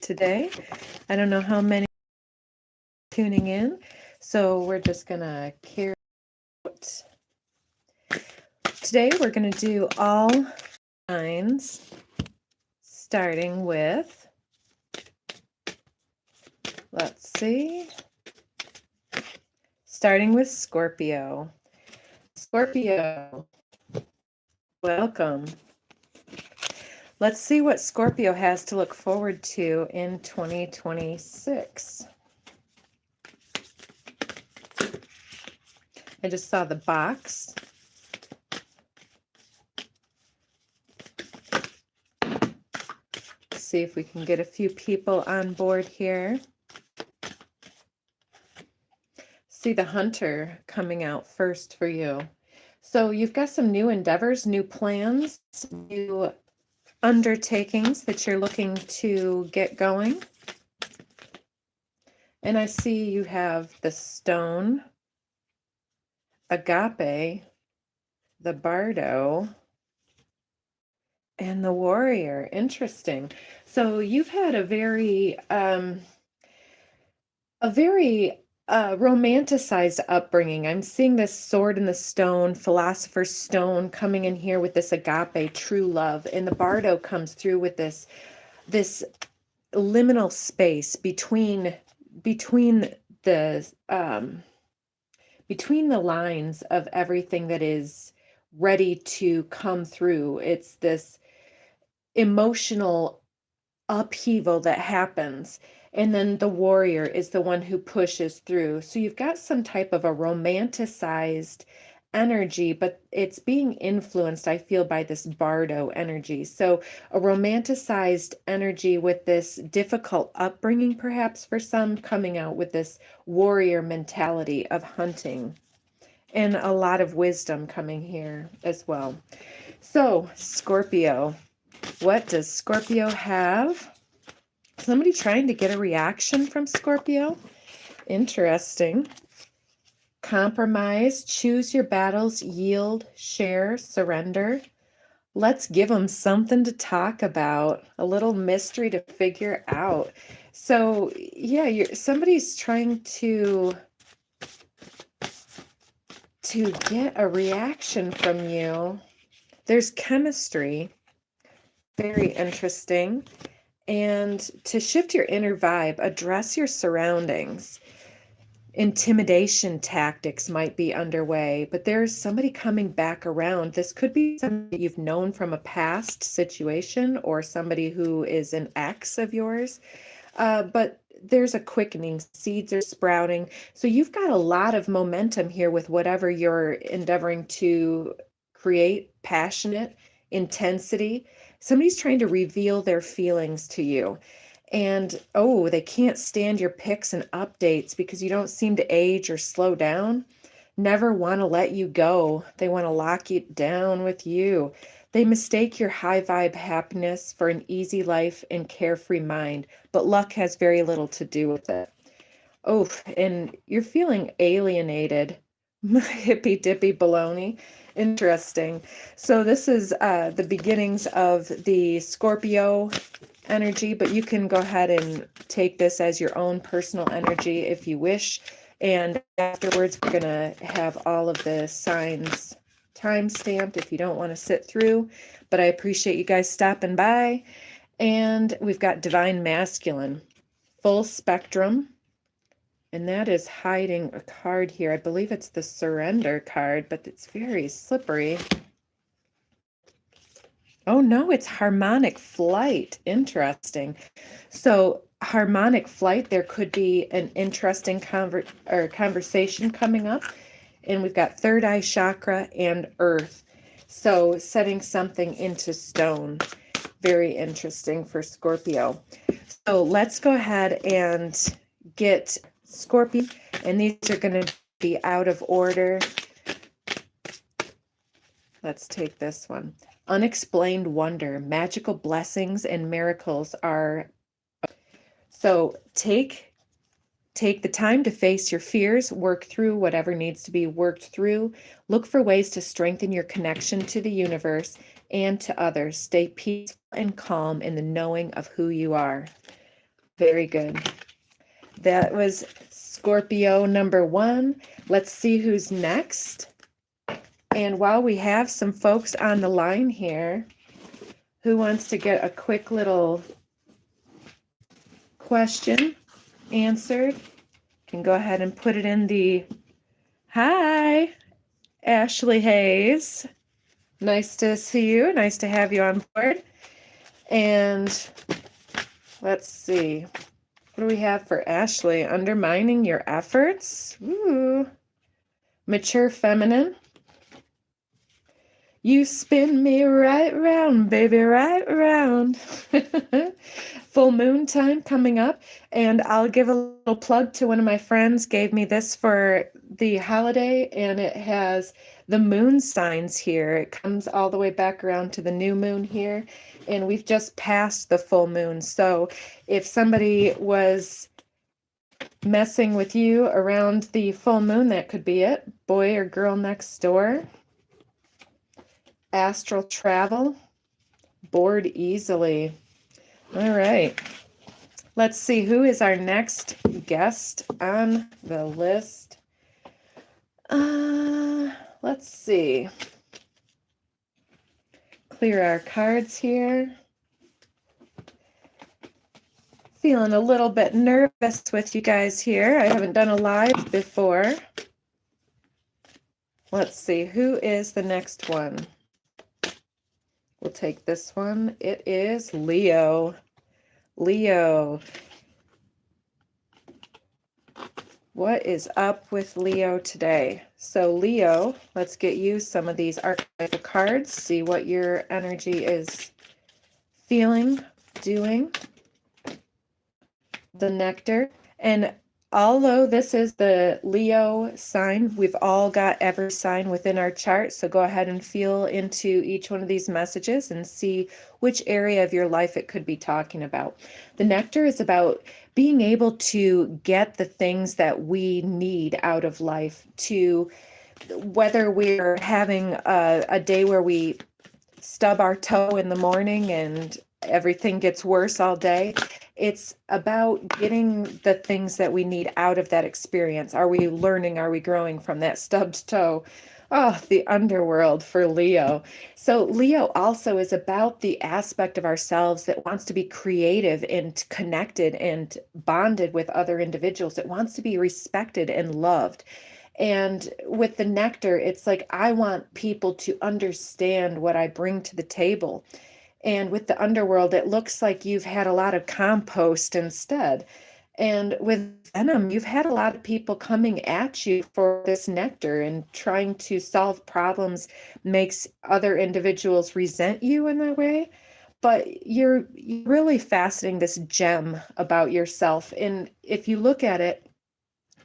today. I don't know how many are tuning in, so we're just gonna carry out. Today we're gonna do all signs, starting with, let's see, starting with Scorpio. Scorpio, welcome. Let's see what Scorpio has to look forward to in 2026. I just saw the box. See if we can get a few people on board here. See the Hunter coming out first for you. So you've got some new endeavors, new plans, new undertakings that you're looking to get going. And I see you have the Stone, Agape, the Bardo, and the Warrior. Interesting. So you've had a very romanticized upbringing. I'm seeing this Sword in the Stone, Philosopher's Stone coming in here with this agape, true love, and the Bardo comes through with this liminal space between the lines of everything that is ready to come through. It's this emotional upheaval that happens. And then the Warrior is the one who pushes through. So you've got some type of a romanticized energy, but it's being influenced, I feel, by this Bardo energy. So a romanticized energy with this difficult upbringing, perhaps for some, coming out with this warrior mentality of hunting. And a lot of wisdom coming here as well. So Scorpio, what does Scorpio have? Somebody trying to get a reaction from Scorpio? Interesting. Compromise, choose your battles, yield, share, surrender. Let's give them something to talk about, a little mystery to figure out. So yeah, somebody's trying to get a reaction from you. There's chemistry. Very interesting. And to shift your inner vibe, address your surroundings. Intimidation tactics might be underway, but there's somebody coming back around. This could be somebody you've known from a past situation or somebody who is an ex of yours. But there's a quickening, seeds are sprouting. So you've got a lot of momentum here with whatever you're endeavoring to create, passionate, intensity. Somebody's trying to reveal their feelings to you. And, oh, they can't stand your pics and updates because you don't seem to age or slow down. Never want to let you go. They want to lock you down with you. They mistake your high vibe happiness for an easy life and carefree mind, but luck has very little to do with it. Oh, and you're feeling alienated. Hippy dippy baloney. Interesting. So this is the beginnings of the Scorpio energy, but you can go ahead and take this as your own personal energy if you wish. And afterwards, we're going to have all of the signs time-stamped if you don't want to sit through. But I appreciate you guys stopping by. And we've got Divine Masculine, full spectrum. And that is hiding a card here. I believe it's the Surrender card, but it's very slippery. Oh no, it's Harmonic Flight. Interesting. So Harmonic Flight, there could be an interesting conversation coming up. And we've got third eye chakra and earth. So setting something into stone. Very interesting for Scorpio. So let's go ahead and get Scorpio. And these are going to be out of order. Let's take this one. Unexplained wonder, magical blessings and miracles are. So take the time to face your fears, work through whatever needs to be worked through. Look for ways to strengthen your connection to the universe and to others. Stay peaceful and calm in the knowing of who you are. Very good. That was Scorpio number 1. Let's see who's next. And while we have some folks on the line here, who wants to get a quick little question answered, can go ahead and put it in the... Hi, Ashley Hayes. Nice to see you. Nice to have you on board. And let's see. What do we have for Ashley? Undermining your efforts. Ooh. Mature feminine. You spin me right round, baby, right round. Full moon time coming up. And I'll give a little plug to one of my friends, gave me this for the holiday, and it has the moon signs here. It comes all the way back around to the new moon here, and we've just passed the full moon. So if somebody was messing with you around the full moon, that could be it. Boy or girl next door. Astral travel. Bored easily. All right. Let's see who is our next guest on the list. Let's see. Clear our cards here. Feeling a little bit nervous with you guys here. I haven't done a live before. Let's see, who is the next one? We'll take this one. It is Leo. Leo. What is up with Leo today? So Leo, let's get you some of these archetypal cards, see what your energy is feeling, doing. The nectar. And although this is the Leo sign, we've all got every sign within our chart. So go ahead and feel into each one of these messages and see which area of your life it could be talking about. The nectar is about being able to get the things that we need out of life, to whether we're having a day where we stub our toe in the morning and everything gets worse all day. It's about getting the things that we need out of that experience. Are we learning? Are we growing from that stubbed toe? Oh, the underworld for Leo. So Leo also is about the aspect of ourselves that wants to be creative and connected and bonded with other individuals. It wants to be respected and loved. And with the nectar, it's like, I want people to understand what I bring to the table. And with the underworld, it looks like you've had a lot of compost instead. And with venom, you've had a lot of people coming at you for this nectar, and trying to solve problems makes other individuals resent you in that way. But you're really faceting this gem about yourself. And if you look at it,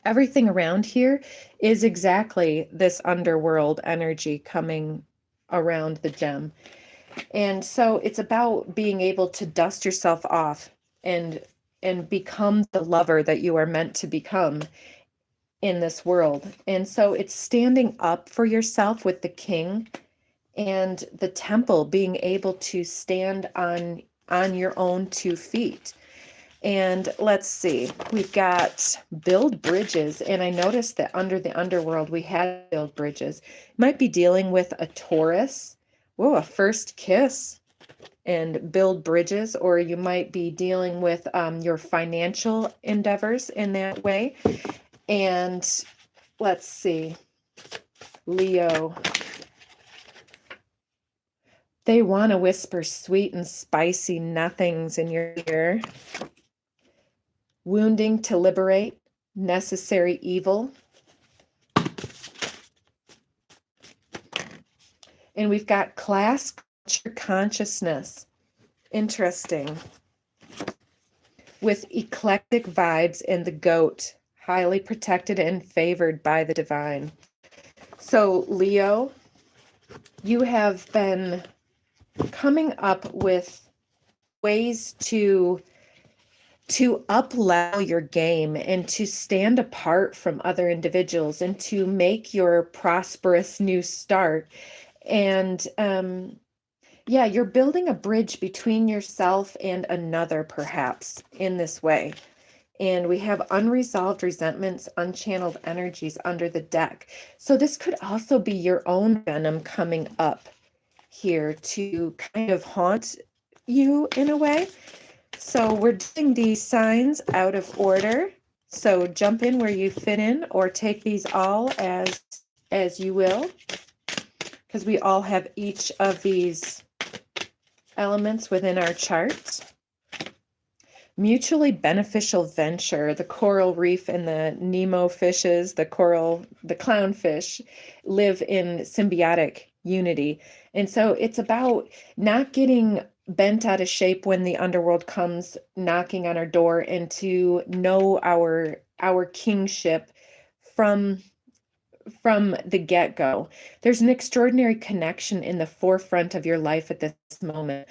everything around here is exactly this underworld energy coming around the gem. And so it's about being able to dust yourself off and become the lover that you are meant to become in this world. And so it's standing up for yourself with the king and the temple, being able to stand on your own 2 feet. And let's see, we've got build bridges. And I noticed that under the underworld, we had build bridges. Might be dealing with a Taurus. Whoa, a first kiss and build bridges, or you might be dealing with your financial endeavors in that way. And let's see, Leo. They want to whisper sweet and spicy nothings in your ear. Wounding to liberate, necessary evil. And we've got class, culture, consciousness. Interesting. With eclectic vibes and the goat, highly protected and favored by the divine. So Leo, you have been coming up with ways to up-level your game and to stand apart from other individuals and to make your prosperous new start. And Yeah, you're building a bridge between yourself and another, perhaps, in this way. And we have unresolved resentments, unchanneled energies under the deck. So this could also be your own venom coming up here to kind of haunt you in a way. So we're doing these signs out of order. So jump in where you fit in, or take these all as you will, because we all have each of these elements within our chart. Mutually beneficial venture. The coral reef and the Nemo fishes, the clownfish, live in symbiotic unity. And so it's about not getting bent out of shape when the underworld comes knocking on our door, and to know our kingship from the get-go. There's an extraordinary connection in the forefront of your life at this moment.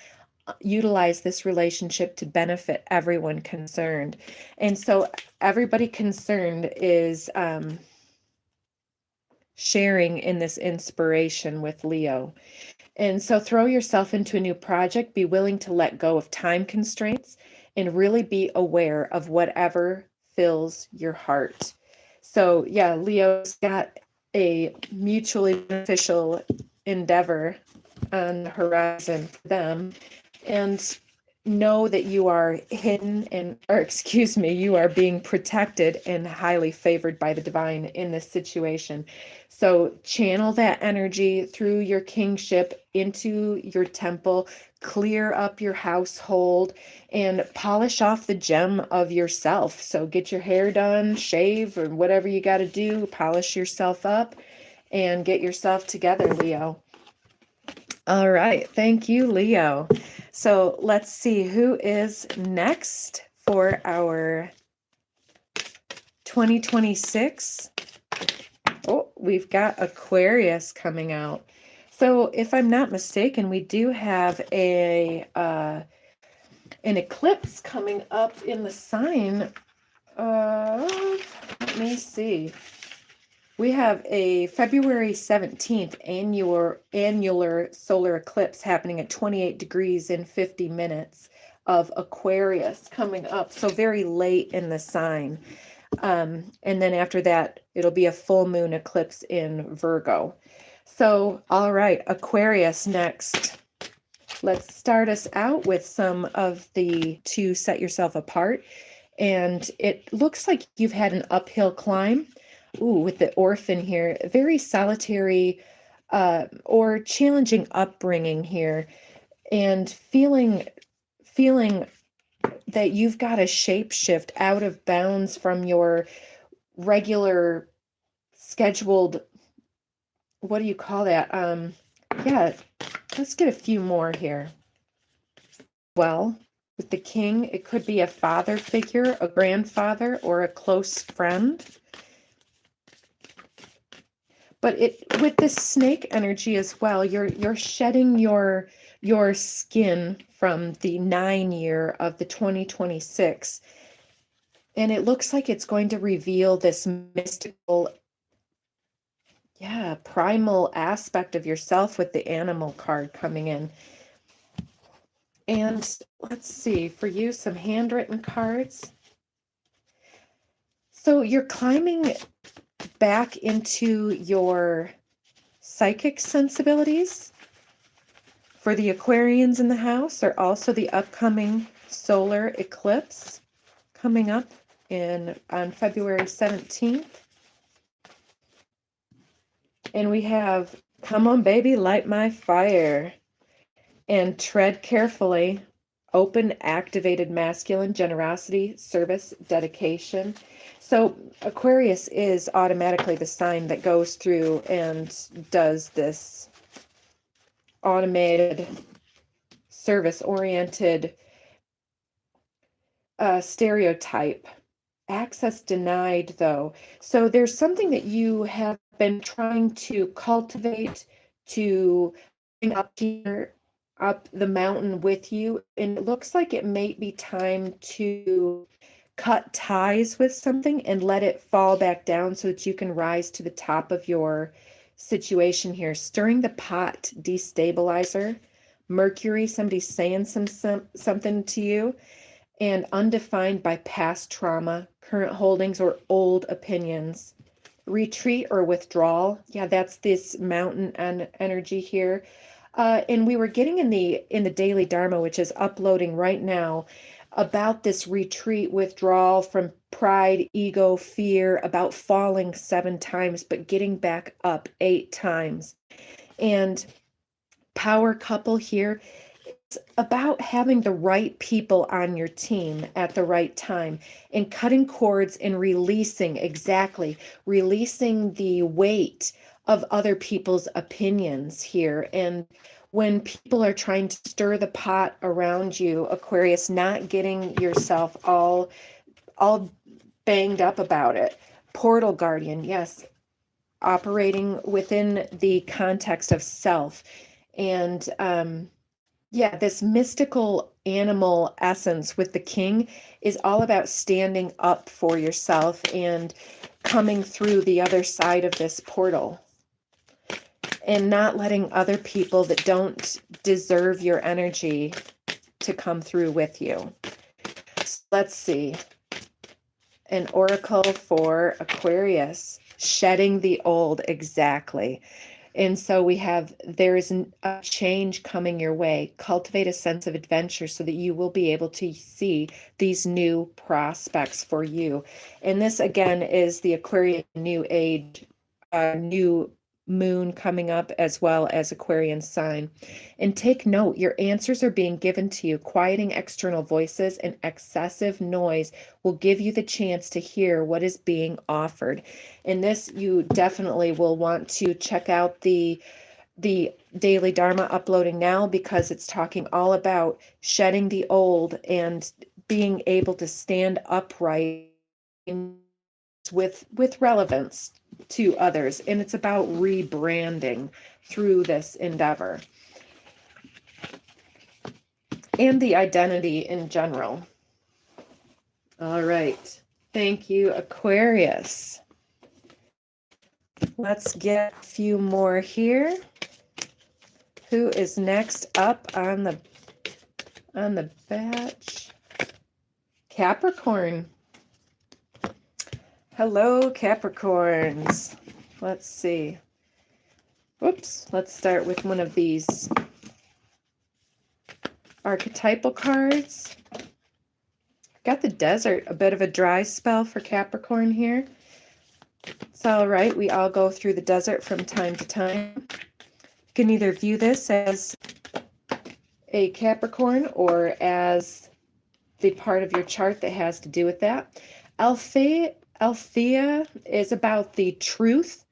Utilize this relationship to benefit everyone concerned. And so everybody concerned is sharing in this inspiration with Leo. And so throw yourself into a new project, be willing to let go of time constraints, and really be aware of whatever fills your heart. So yeah, Leo's got a mutually beneficial endeavor on the horizon for them. And know that you are hidden you are being protected and highly favored by the divine in this situation. So channel that energy through your kingship into your temple, clear up your household, and polish off the gem of yourself. So get your hair done, shave, or whatever you got to do, polish yourself up and get yourself together, Leo. All right. Thank you, Leo. So let's see who is next for our 2026. Oh, we've got Aquarius coming out. So if I'm not mistaken, we do have an eclipse coming up in the sign of, let me see. We have a February 17th annular solar eclipse happening at 28 degrees in 50 minutes of Aquarius coming up. So very late in the sign. And then after that, it'll be a full moon eclipse in Virgo. So, all right, Aquarius next. Let's start us out with some of the to set yourself apart. And it looks like you've had an uphill climb. Ooh, with the orphan here, very solitary or challenging upbringing here, and feeling that you've got to shapeshift out of bounds from your regular scheduled, what do you call that? Yeah, let's get a few more here. Well, with the king, it could be a father figure, a grandfather, or a close friend. But with this snake energy as well, you're shedding your skin from the 9-year of the 2026. And it looks like it's going to reveal this mystical, primal aspect of yourself with the animal card coming in. And let's see, for you, some handwritten cards. So you're climbing back into your psychic sensibilities. For the Aquarians in the house, are also the upcoming solar eclipse coming up on February 17th. And we have, come on baby, light my fire, and tread carefully, open, activated masculine, generosity, service, dedication. So Aquarius is automatically the sign that goes through and does this automated, service-oriented stereotype. Access denied, though. So there's something that you have been trying to cultivate, to bring up here, up the mountain with you, and it looks like it may be time to cut ties with something and let it fall back down so that you can rise to the top of your situation here. Stirring the pot destabilizer, Mercury, somebody's saying something to you. And undefined by past trauma, current holdings, or old opinions. Retreat or withdrawal. Yeah, that's this mountain energy here. And we were getting in the daily Dharma, which is uploading right now, about this retreat, withdrawal from pride, ego, fear, about falling 7 times, but getting back up 8 times. And power couple here, it's about having the right people on your team at the right time and cutting cords and releasing the weight of other people's opinions here. And when people are trying to stir the pot around you, Aquarius, not getting yourself all banged up about it. Portal guardian, yes, operating within the context of self. And yeah, this mystical animal essence with the king is all about standing up for yourself and coming through the other side of this portal and not letting other people that don't deserve your energy to come through with you. So let's see. An oracle for Aquarius, shedding the old, exactly. And so we have, there's a change coming your way. Cultivate a sense of adventure so that you will be able to see these new prospects for you. And this, again, is the Aquarian New Age, new moon coming up, as well as Aquarian sign. And take note, your answers are being given to you. Quieting external voices and excessive noise will give you the chance to hear what is being offered. And this, you definitely will want to check out the daily Dharma uploading now, because it's talking all about shedding the old and being able to stand upright with relevance to others. And it's about rebranding through this endeavor and the identity in general. All right. Thank you, Aquarius. Let's get a few more here. Who is next up on the batch? Capricorn. Hello, Capricorns. Let's see. Whoops. Let's start with one of these archetypal cards. Got the desert, a bit of a dry spell for Capricorn here. It's all right. We all go through the desert from time to time. You can either view this as a Capricorn or as the part of your chart that has to do with that. Althea is about the truth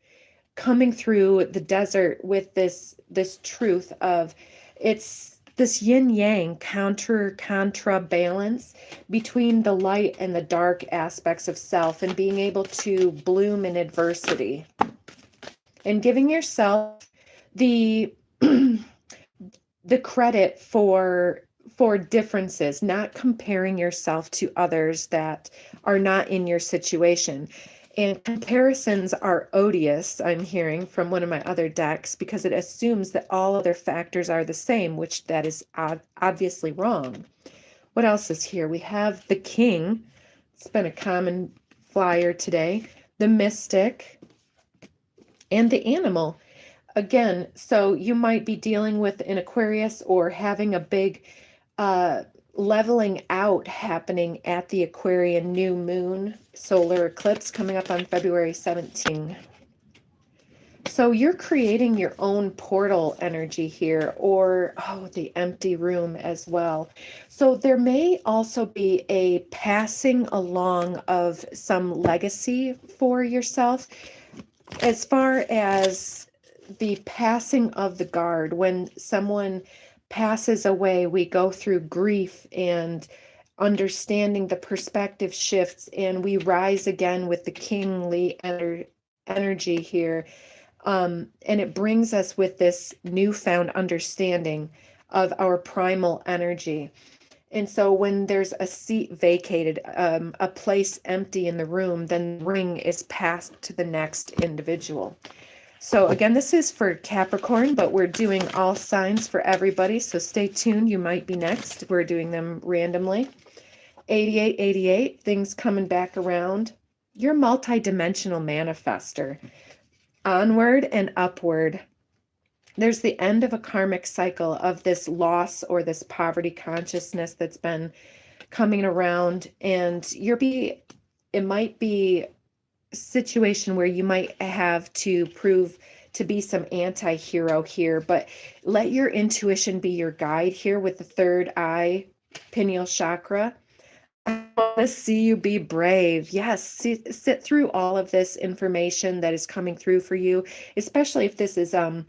coming through the desert with this truth of, it's this yin yang contra balance between the light and the dark aspects of self, and being able to bloom in adversity and giving yourself the the credit for differences, not comparing yourself to others that are not in your situation. And comparisons are odious, I'm hearing from one of my other decks, because it assumes that all other factors are the same, which that is obviously wrong. What else is here? We have the king. It's been a common flyer today. The mystic and the animal. Again, so you might be dealing with an Aquarius or having a big leveling out happening at the Aquarian new moon solar eclipse coming up on February 17. So you're creating your own portal energy here, or the empty room as well. So there may also be a passing along of some legacy for yourself, as far as the passing of the guard. When someone passes away, we go through grief and understanding the perspective shifts, and we rise again with the kingly energy here. And it brings us with this newfound understanding of our primal energy. And so when there's a seat vacated, a place empty in the room, then the ring is passed to the next individual. So again, this is for Capricorn, but we're doing all signs for everybody. So stay tuned. You might be next. We're doing them randomly. 8888, things coming back around. You're a multi-dimensional manifester. Onward and upward. There's the end of a karmic cycle of this loss or this poverty consciousness that's been coming around, and it might be a situation where you might have to prove to be some anti-hero here, but let your intuition be your guide here with the third eye, pineal chakra. I want to see you be brave. Yes, sit through all of this information that is coming through for you, especially if this is some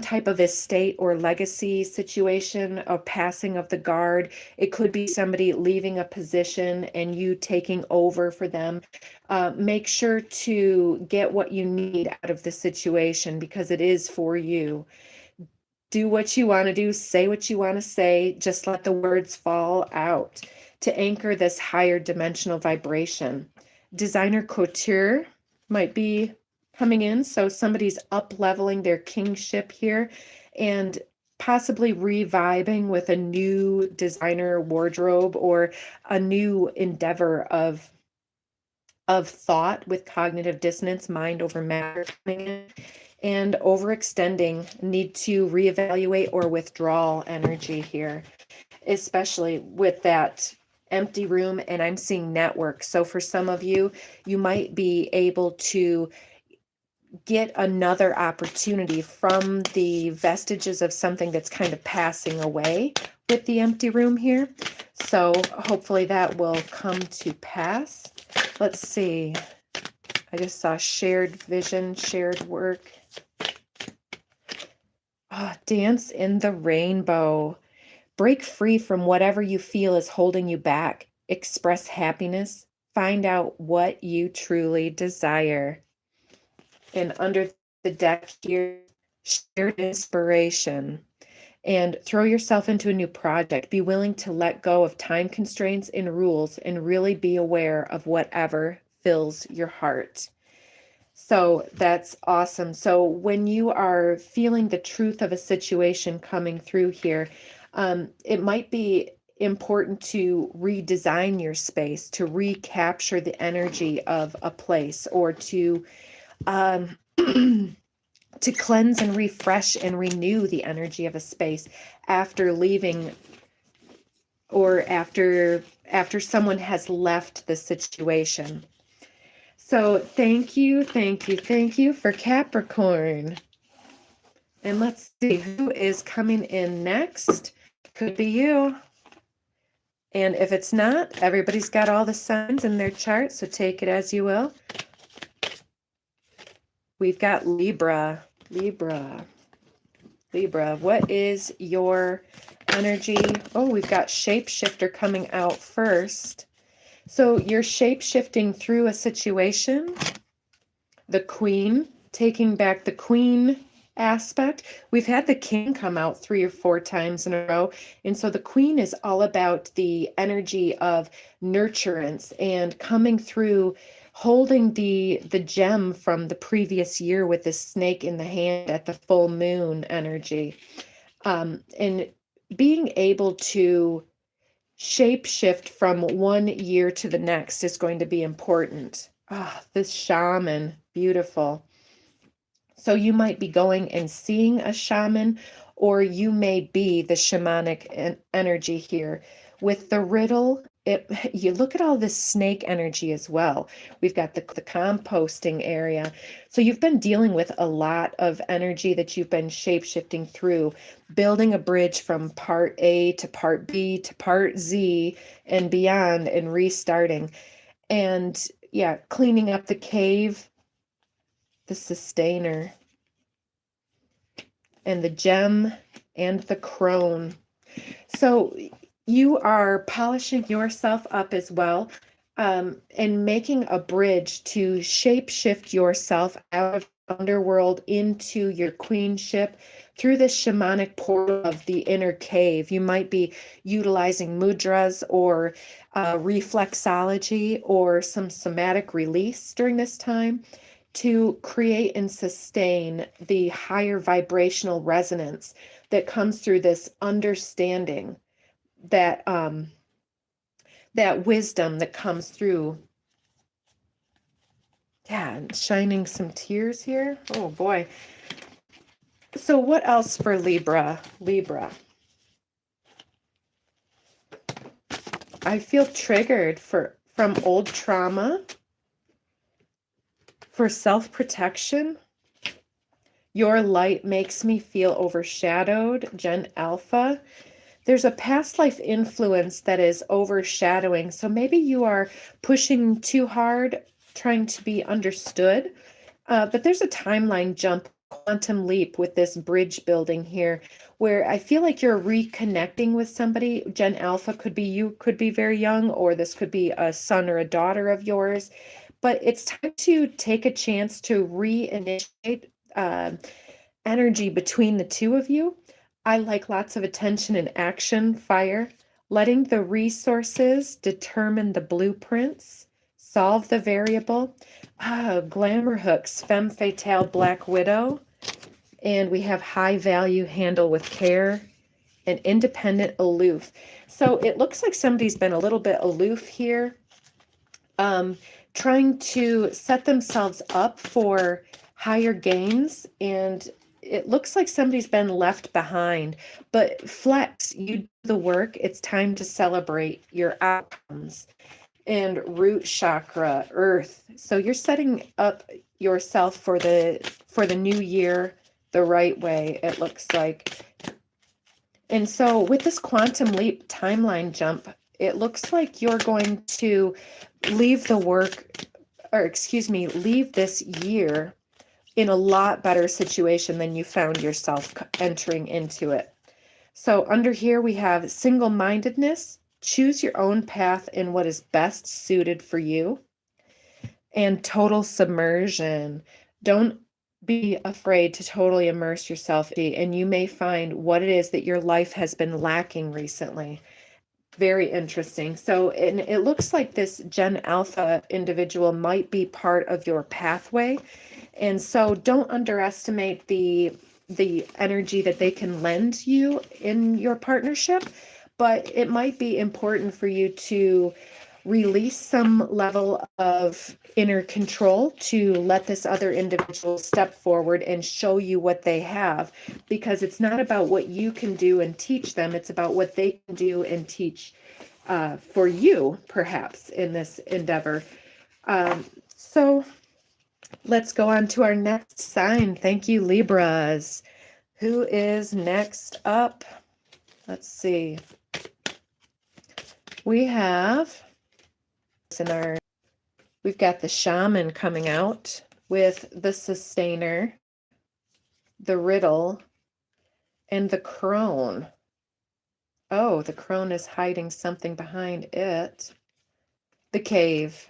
type of estate or legacy situation, a passing of the guard. It could be somebody leaving a position and you taking over for them. Make sure to get what you need out of the situation because it is for you. Do what you want to do, say what you want to say, just let the words fall out to anchor this higher dimensional vibration. Designer couture might be coming in. So somebody's up leveling their kingship here and possibly reviving with a new designer wardrobe or a new endeavor of thought with cognitive dissonance, mind over matter coming in, and overextending, need to reevaluate or withdrawal energy here, especially with that empty room. And I'm seeing network. So for some of you, you might be able to get another opportunity from the vestiges of something that's kind of passing away with the empty room here. So hopefully that will come to pass. Let's see. I just saw shared vision, shared work. Oh, dance in the rainbow. Break free from whatever you feel is holding you back. Express happiness. Find out what you truly desire. And under the deck here, shared inspiration. And throw yourself into a new project. Be willing to let go of time constraints and rules and really be aware of whatever fills your heart. So that's awesome. So when you are feeling the truth of a situation coming through here, it might be important to redesign your space, to recapture the energy of a place, or to to cleanse and refresh and renew the energy of a space after leaving or after someone has left the situation. So thank you for Capricorn. And let's see who is coming in next. Could be you. And if it's not, everybody's got all the signs in their chart, so take it as you will. We've got Libra. What is your energy? Oh, we've got shapeshifter coming out first. So you're shape-shifting through a situation. The Queen, taking back the Queen aspect. We've had the King come out 3 or 4 times in a row. And so the Queen is all about the energy of nurturance and coming through, holding the gem from the previous year with the snake in the hand at the full moon energy. And being able to shape shift from one year to the next is going to be important. This shaman, beautiful. So you might be going and seeing a shaman, or you may be the shamanic energy here. With the riddle, you look at all this snake energy as well. We've got the composting area. So you've been dealing with a lot of energy that you've been shape-shifting through, building a bridge from part A to part B to part Z and beyond, and restarting. And yeah, cleaning up the cave, the sustainer, and the gem, and the crone. So you are polishing yourself up as well, and making a bridge to shape shift yourself out of the underworld into your queenship through this shamanic portal of the inner cave. You might be utilizing mudras or reflexology or some somatic release during this time to create and sustain the higher vibrational resonance that comes through this understanding, that that wisdom that comes through. Yeah, shining some tears here. Oh boy. So what else for Libra? I feel triggered from old trauma, for self-protection. Your light makes me feel overshadowed, Gen Alpha. There's a past life influence that is overshadowing. So maybe you are pushing too hard, trying to be understood. But there's a timeline jump, quantum leap with this bridge building here, where I feel like you're reconnecting with somebody. Gen Alpha could be you, could be very young, or this could be a son or a daughter of yours. But it's time to take a chance to reinitiate energy between the two of you. I like lots of attention and action, fire, letting the resources determine the blueprints, solve the variable. Glamour hooks, femme fatale, black widow. And we have high value, handle with care, and independent, aloof. So it looks like somebody's been a little bit aloof here, trying to set themselves up for higher gains, and it looks like somebody's been left behind. But flex, you do the work. It's time to celebrate your outcomes. And root chakra, earth. So you're setting up yourself for the new year the right way, it looks like. And so with this quantum leap timeline jump, it looks like you're going to leave the work, or excuse me, leave this year in a lot better situation than you found yourself entering into it. So under here we have single-mindedness, choose your own path in what is best suited for you, and total submersion. Don't be afraid to totally immerse yourself, and you may find what it is that your life has been lacking recently. Very interesting. So it looks like this Gen Alpha individual might be part of your pathway. And so don't underestimate the energy that they can lend you in your partnership, but it might be important for you to release some level of inner control to let this other individual step forward and show you what they have, because it's not about what you can do and teach them, it's about what they can do and teach for you, perhaps, in this endeavor. So let's go on to our next sign. Thank you, Libras. Who is next up? Let's see. We have we've got the Shaman coming out with the Sustainer, the Riddle, and the Crone. Oh, the Crone is hiding something behind it. The Cave.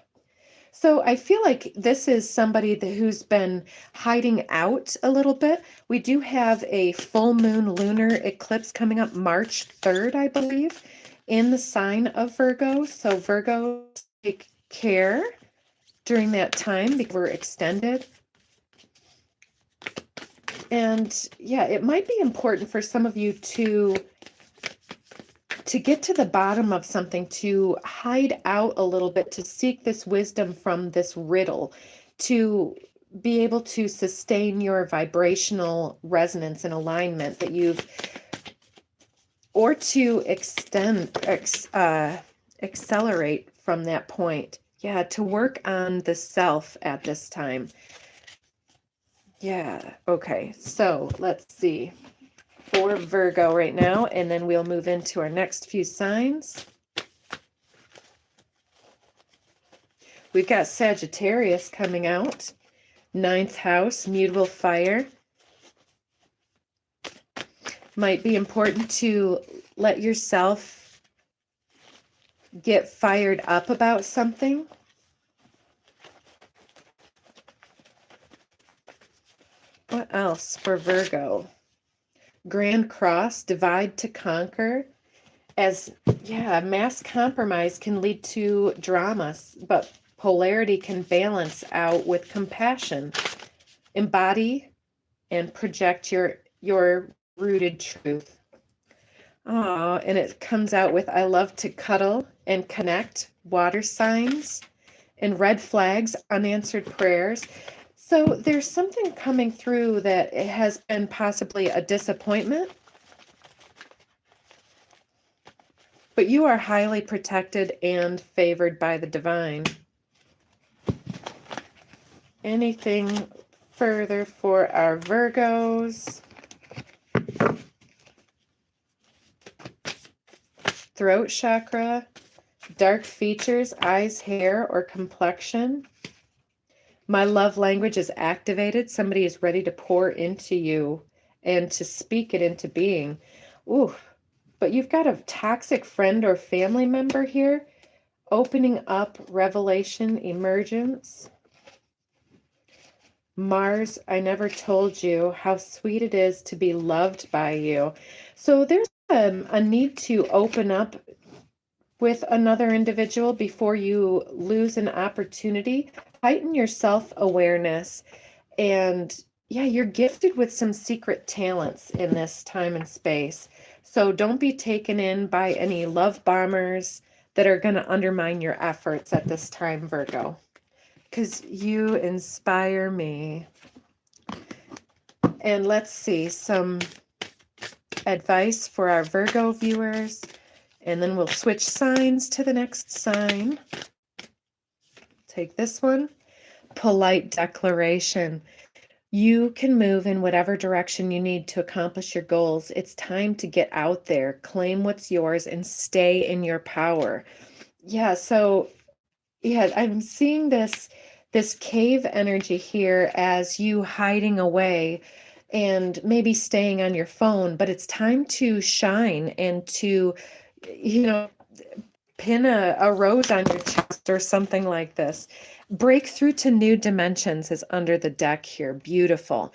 So I feel like this is somebody who's been hiding out a little bit. We do have a full moon lunar eclipse coming up March 3rd, I believe, in the sign of Virgo. So Virgo, take care during that time because we're extended. And yeah, it might be important for some of you to get to the bottom of something, to hide out a little bit, to seek this wisdom from this riddle, to be able to sustain your vibrational resonance and alignment that you've, or to accelerate from that point. Yeah, to work on the self at this time. Yeah, okay, so let's see. For Virgo right now, and then we'll move into our next few signs. We've got Sagittarius coming out, 9th house, mutable fire. Might be important to let yourself get fired up about something. What else for Virgo? Grand Cross, divide to conquer. As, yeah, mass compromise can lead to dramas, but polarity can balance out with compassion. Embody and project your rooted truth. Oh, and it comes out with, I love to cuddle and connect, water signs, and red flags, unanswered prayers. So there's something coming through that it has been possibly a disappointment, but you are highly protected and favored by the divine. Anything further for our Virgos? Throat chakra, dark features, eyes, hair, or complexion. My love language is activated. Somebody is ready to pour into you and to speak it into being. Ooh, but you've got a toxic friend or family member here. Opening up, revelation, emergence. Mars, I never told you how sweet it is to be loved by you. So there's a need to open up with another individual before you lose an opportunity. Heighten your self-awareness. And yeah, you're gifted with some secret talents in this time and space. So don't be taken in by any love bombers that are going to undermine your efforts at this time, Virgo, because you inspire me. And let's see some advice for our Virgo viewers, and then we'll switch signs to the next sign. Take this one. Polite declaration. You can move in whatever direction you need to accomplish your goals. It's time to get out there, claim what's yours, and stay in your power. Yeah, so yeah, I'm seeing this cave energy here as you hiding away and maybe staying on your phone, but it's time to shine and to, pin a rose on your chest or something like this. Break through to new dimensions is under the deck here. Beautiful.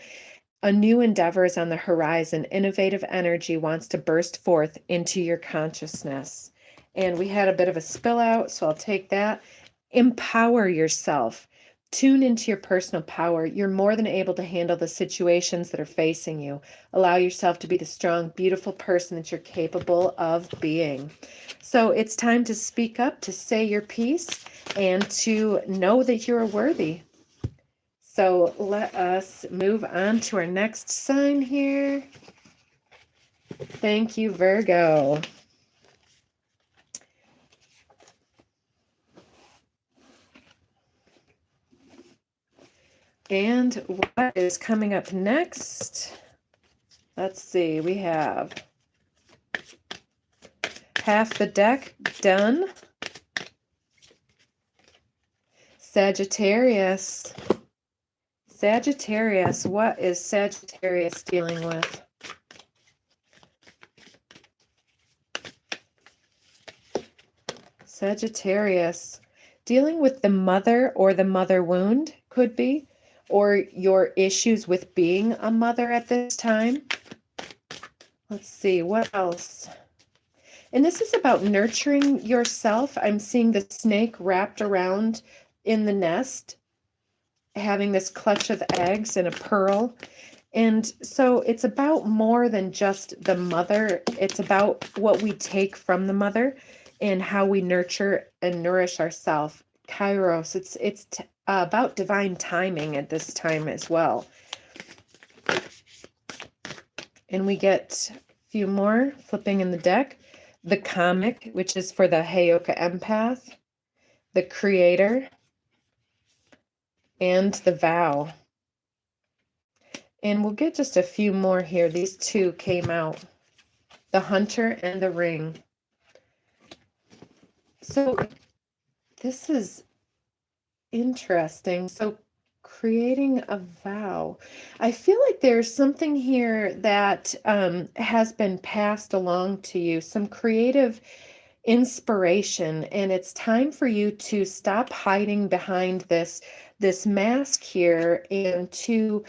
A new endeavor is on the horizon. Innovative energy wants to burst forth into your consciousness. And we had a bit of a spill out, so I'll take that. Empower yourself. Tune into your personal power. You're more than able to handle the situations that are facing you. Allow yourself to be the strong, beautiful person that you're capable of being. So it's time to speak up, to say your piece, and to know that you're worthy. So let us move on to our next sign here. Thank you, Virgo. And what is coming up next? Let's see, we have half the deck done. Sagittarius. Sagittarius, what is Sagittarius dealing with? Sagittarius, dealing with the mother or the mother wound, could be, or your issues with being a mother at this time. Let's see, what else? And this is about nurturing yourself. I'm seeing the snake wrapped around in the nest, having this clutch of eggs and a pearl. And so it's about more than just the mother. It's about what we take from the mother and how we nurture and nourish ourselves. Kairos, it's about divine timing at this time as well. And we get a few more flipping in the deck. The comic, which is for the Heyoka empath, the creator, and the vow. And we'll get just a few more here. These two came out. The hunter and the ring. So this is interesting. So creating a vow. I feel like there's something here that has been passed along to you, some creative inspiration, and it's time for you to stop hiding behind this mask here and to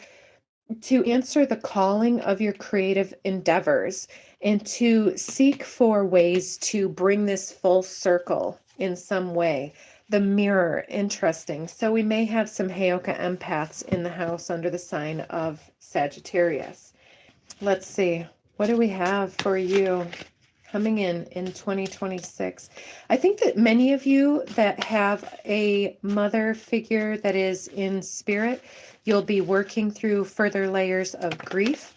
answer the calling of your creative endeavors and to seek for ways to bring this full circle in some way. The mirror, interesting. So we may have some Heyoka empaths in the house under the sign of Sagittarius. Let's see. What do we have for you coming in 2026? I think that many of you that have a mother figure that is in spirit, you'll be working through further layers of grief.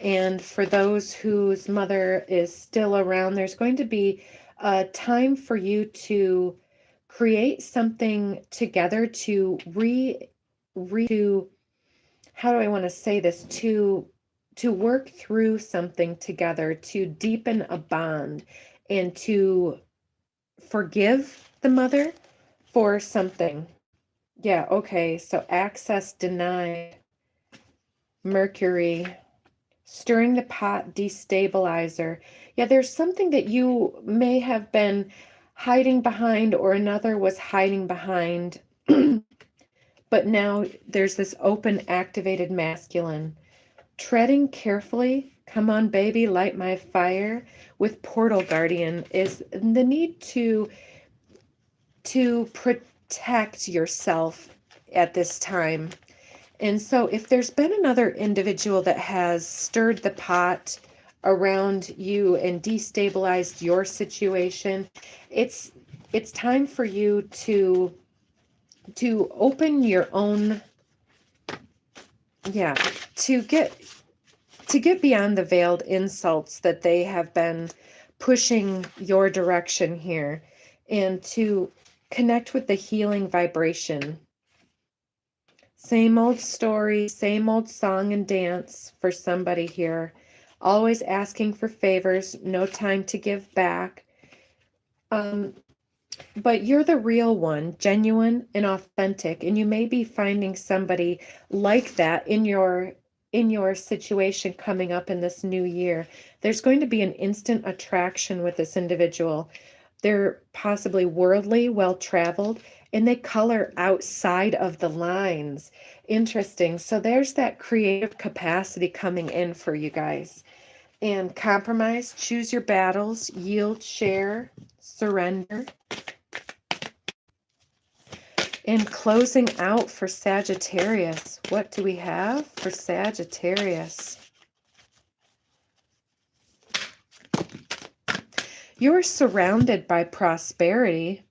And for those whose mother is still around, there's going to be a time for you to create something together to how do I want to say this, to work through something together, to deepen a bond, and to forgive the mother for something. Yeah, okay, so access denied, Mercury, stirring the pot, destabilizer. Yeah, there's something that you may have been hiding behind, or another was hiding behind, but now there's this open, activated masculine. Treading carefully, come on baby, light my fire, with Portal Guardian is the need to protect yourself at this time. And so if there's been another individual that has stirred the pot around you and destabilized your situation, it's time for you to open your own, to get beyond the veiled insults that they have been pushing your direction here, and to connect with the healing vibration. Same old story, same old song and dance for somebody here. Always asking for favors, no time to give back. But you're the real one, genuine and authentic, and you may be finding somebody like that in your situation coming up in this new year. There's going to be an instant attraction with this individual. They're possibly worldly, well-traveled, and they color outside of the lines. Interesting. So there's that creative capacity coming in for you guys. And compromise, choose your battles, yield, share, surrender. And closing out for Sagittarius. What do we have for Sagittarius? You're surrounded by prosperity.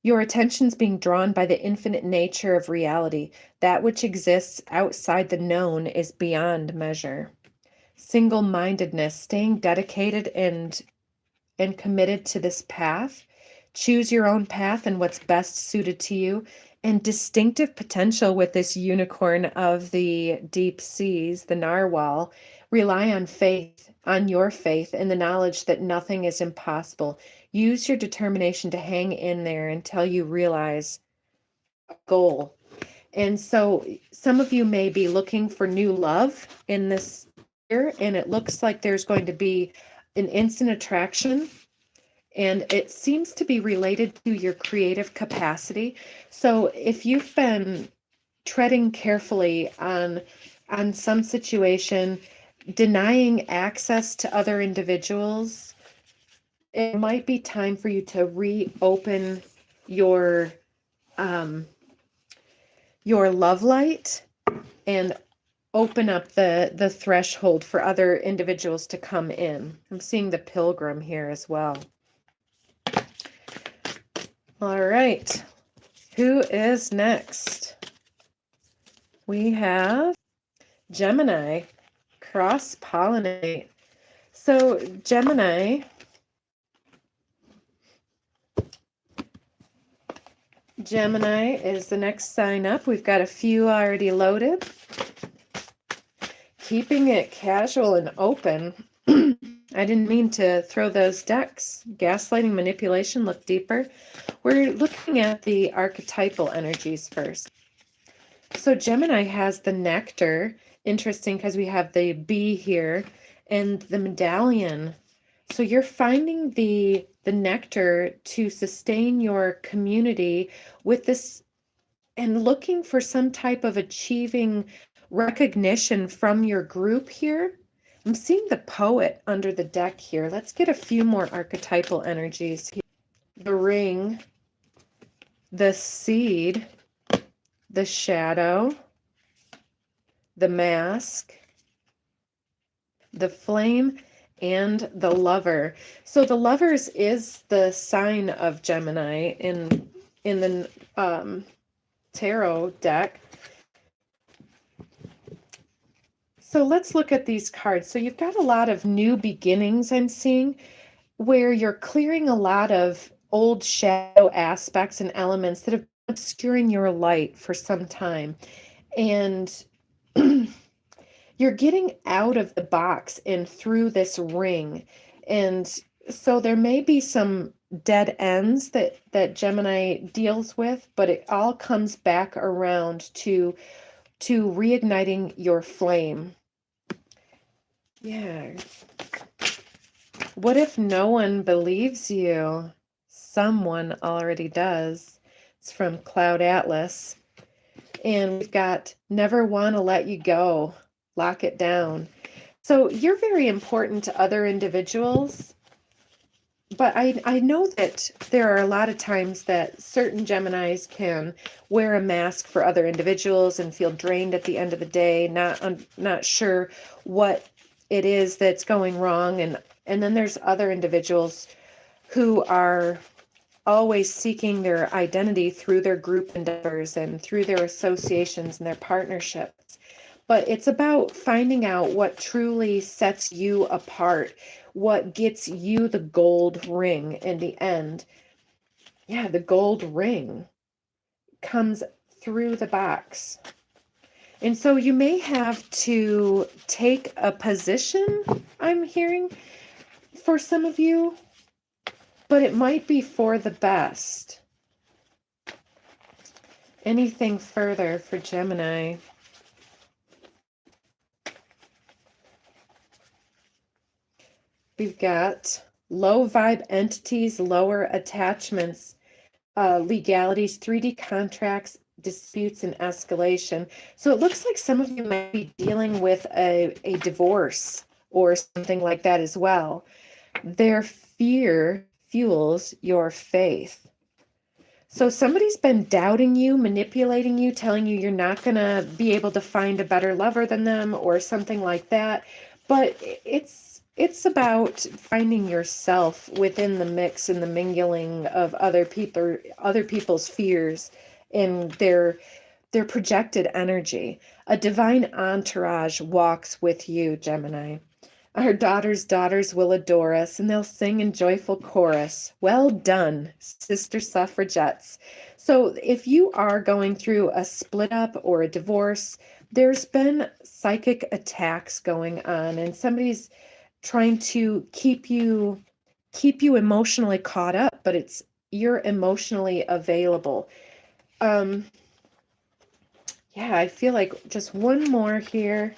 Your attention's being drawn by the infinite nature of reality. That which exists outside the known is beyond measure. Single-mindedness, staying dedicated and committed to this path. Choose your own path and what's best suited to you. And distinctive potential with this unicorn of the deep seas, the narwhal. Rely on faith, on your faith, and the knowledge that nothing is impossible. Use your determination to hang in there until you realize a goal. And so some of you may be looking for new love in this year, and it looks like there's going to be an instant attraction, and it seems to be related to your creative capacity. So if you've been treading carefully on some situation, denying access to other individuals, it might be time for you to reopen your love light and open up the threshold for other individuals to come in. I'm seeing the Pilgrim here as well. All right, who is next? We have Gemini, cross-pollinate. So Gemini is the next sign up. We've got a few already loaded. Keeping it casual and open. I didn't mean to throw those decks. Gaslighting, manipulation, look deeper. We're looking at the archetypal energies first. So Gemini has the nectar. Interesting, because we have the bee here and the medallion. So you're finding the nectar to sustain your community with this, and looking for some type of achieving recognition from your group here. I'm seeing the poet under the deck here. Let's get a few more archetypal energies here. The ring, the seed, the shadow, the mask, the flame, and the lover. So the lovers is the sign of Gemini in the tarot deck. So let's look at these cards. So you've got a lot of new beginnings I'm seeing, where you're clearing a lot of old shadow aspects and elements that have been obscuring your light for some time. And you're getting out of the box and through this ring. And so there may be some dead ends that Gemini deals with, but it all comes back around to reigniting your flame. Yeah. What if no one believes you? Someone already does. It's from Cloud Atlas. And we've got never want to let you go. Lock it down. So you're very important to other individuals. But I know that there are a lot of times that certain Geminis can wear a mask for other individuals and feel drained at the end of the day, not sure what it is that's going wrong. And then there's other individuals who are always seeking their identity through their group endeavors and through their associations and their partnerships. But it's about finding out what truly sets you apart, what gets you the gold ring in the end. Yeah, the gold ring comes through the box. And so you may have to take a position, I'm hearing, for some of you, but it might be for the best. Anything further for Gemini? We've got low vibe entities, lower attachments, legalities, 3D contracts, disputes, and escalation. So it looks like some of you might be dealing with a divorce or something like that as well. Their fear fuels your faith. So somebody's been doubting you, manipulating you, telling you you're not going to be able to find a better lover than them or something like that. But it's about finding yourself within the mix and the mingling of other people's fears and their projected energy. A divine entourage walks with you, Gemini. Our daughters will adore us, and they'll sing in joyful chorus. Well done, sister suffragettes. So if you are going through a split up or a divorce, there's been psychic attacks going on, and somebody's trying to keep you emotionally caught up, but you're emotionally available. Yeah, I feel like just one more here.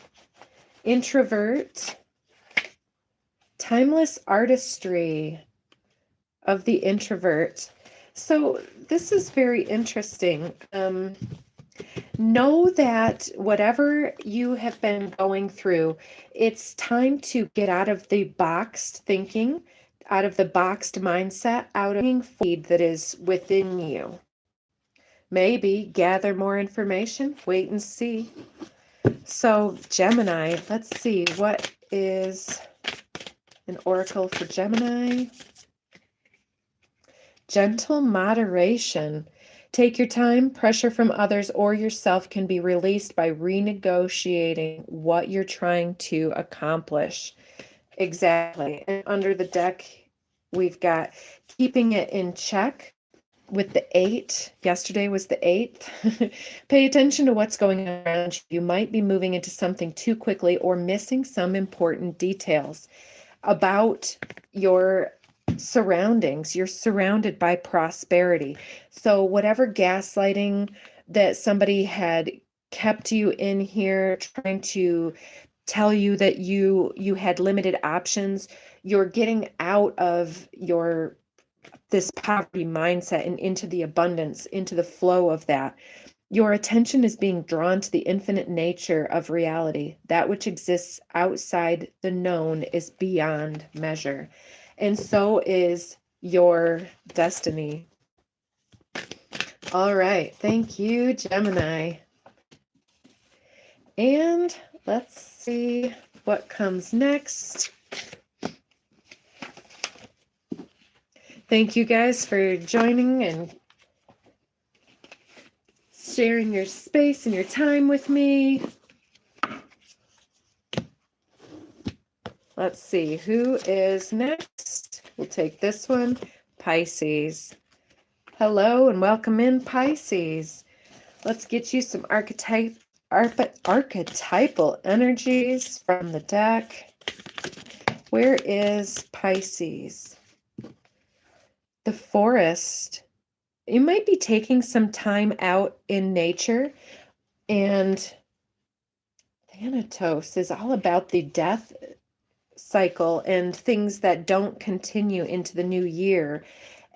Introvert. Timeless artistry of the introvert. So this is very interesting. Know that whatever you have been going through, it's time to get out of the boxed thinking, out of the boxed mindset, out of the feed that is within you. Maybe gather more information, wait and see. So Gemini, let's see, what is an oracle for Gemini? Gentle moderation. Take your time. Pressure from others or yourself can be released by renegotiating what you're trying to accomplish. Exactly. And under the deck, we've got keeping it in check with the 8. Yesterday was the 8th. Pay attention to what's going on around you. You might be moving into something too quickly or missing some important details about your surroundings. You're surrounded by prosperity. So whatever gaslighting that somebody had kept you in here trying to tell you that you had limited options, you're getting out of this poverty mindset and into the abundance, into the flow of that. Your attention is being drawn to the infinite nature of reality. That which exists outside the known is beyond measure. And so is your destiny. All right. Thank you, Gemini. And let's see what comes next. Thank you guys for joining and sharing your space and your time with me. Let's see, who is next? We'll take this one, Pisces. Hello and welcome in, Pisces. Let's get you some archetypal energies from the deck. Where is Pisces? The forest. You might be taking some time out in nature, and Thanatos is all about the death cycle and things that don't continue into the new year,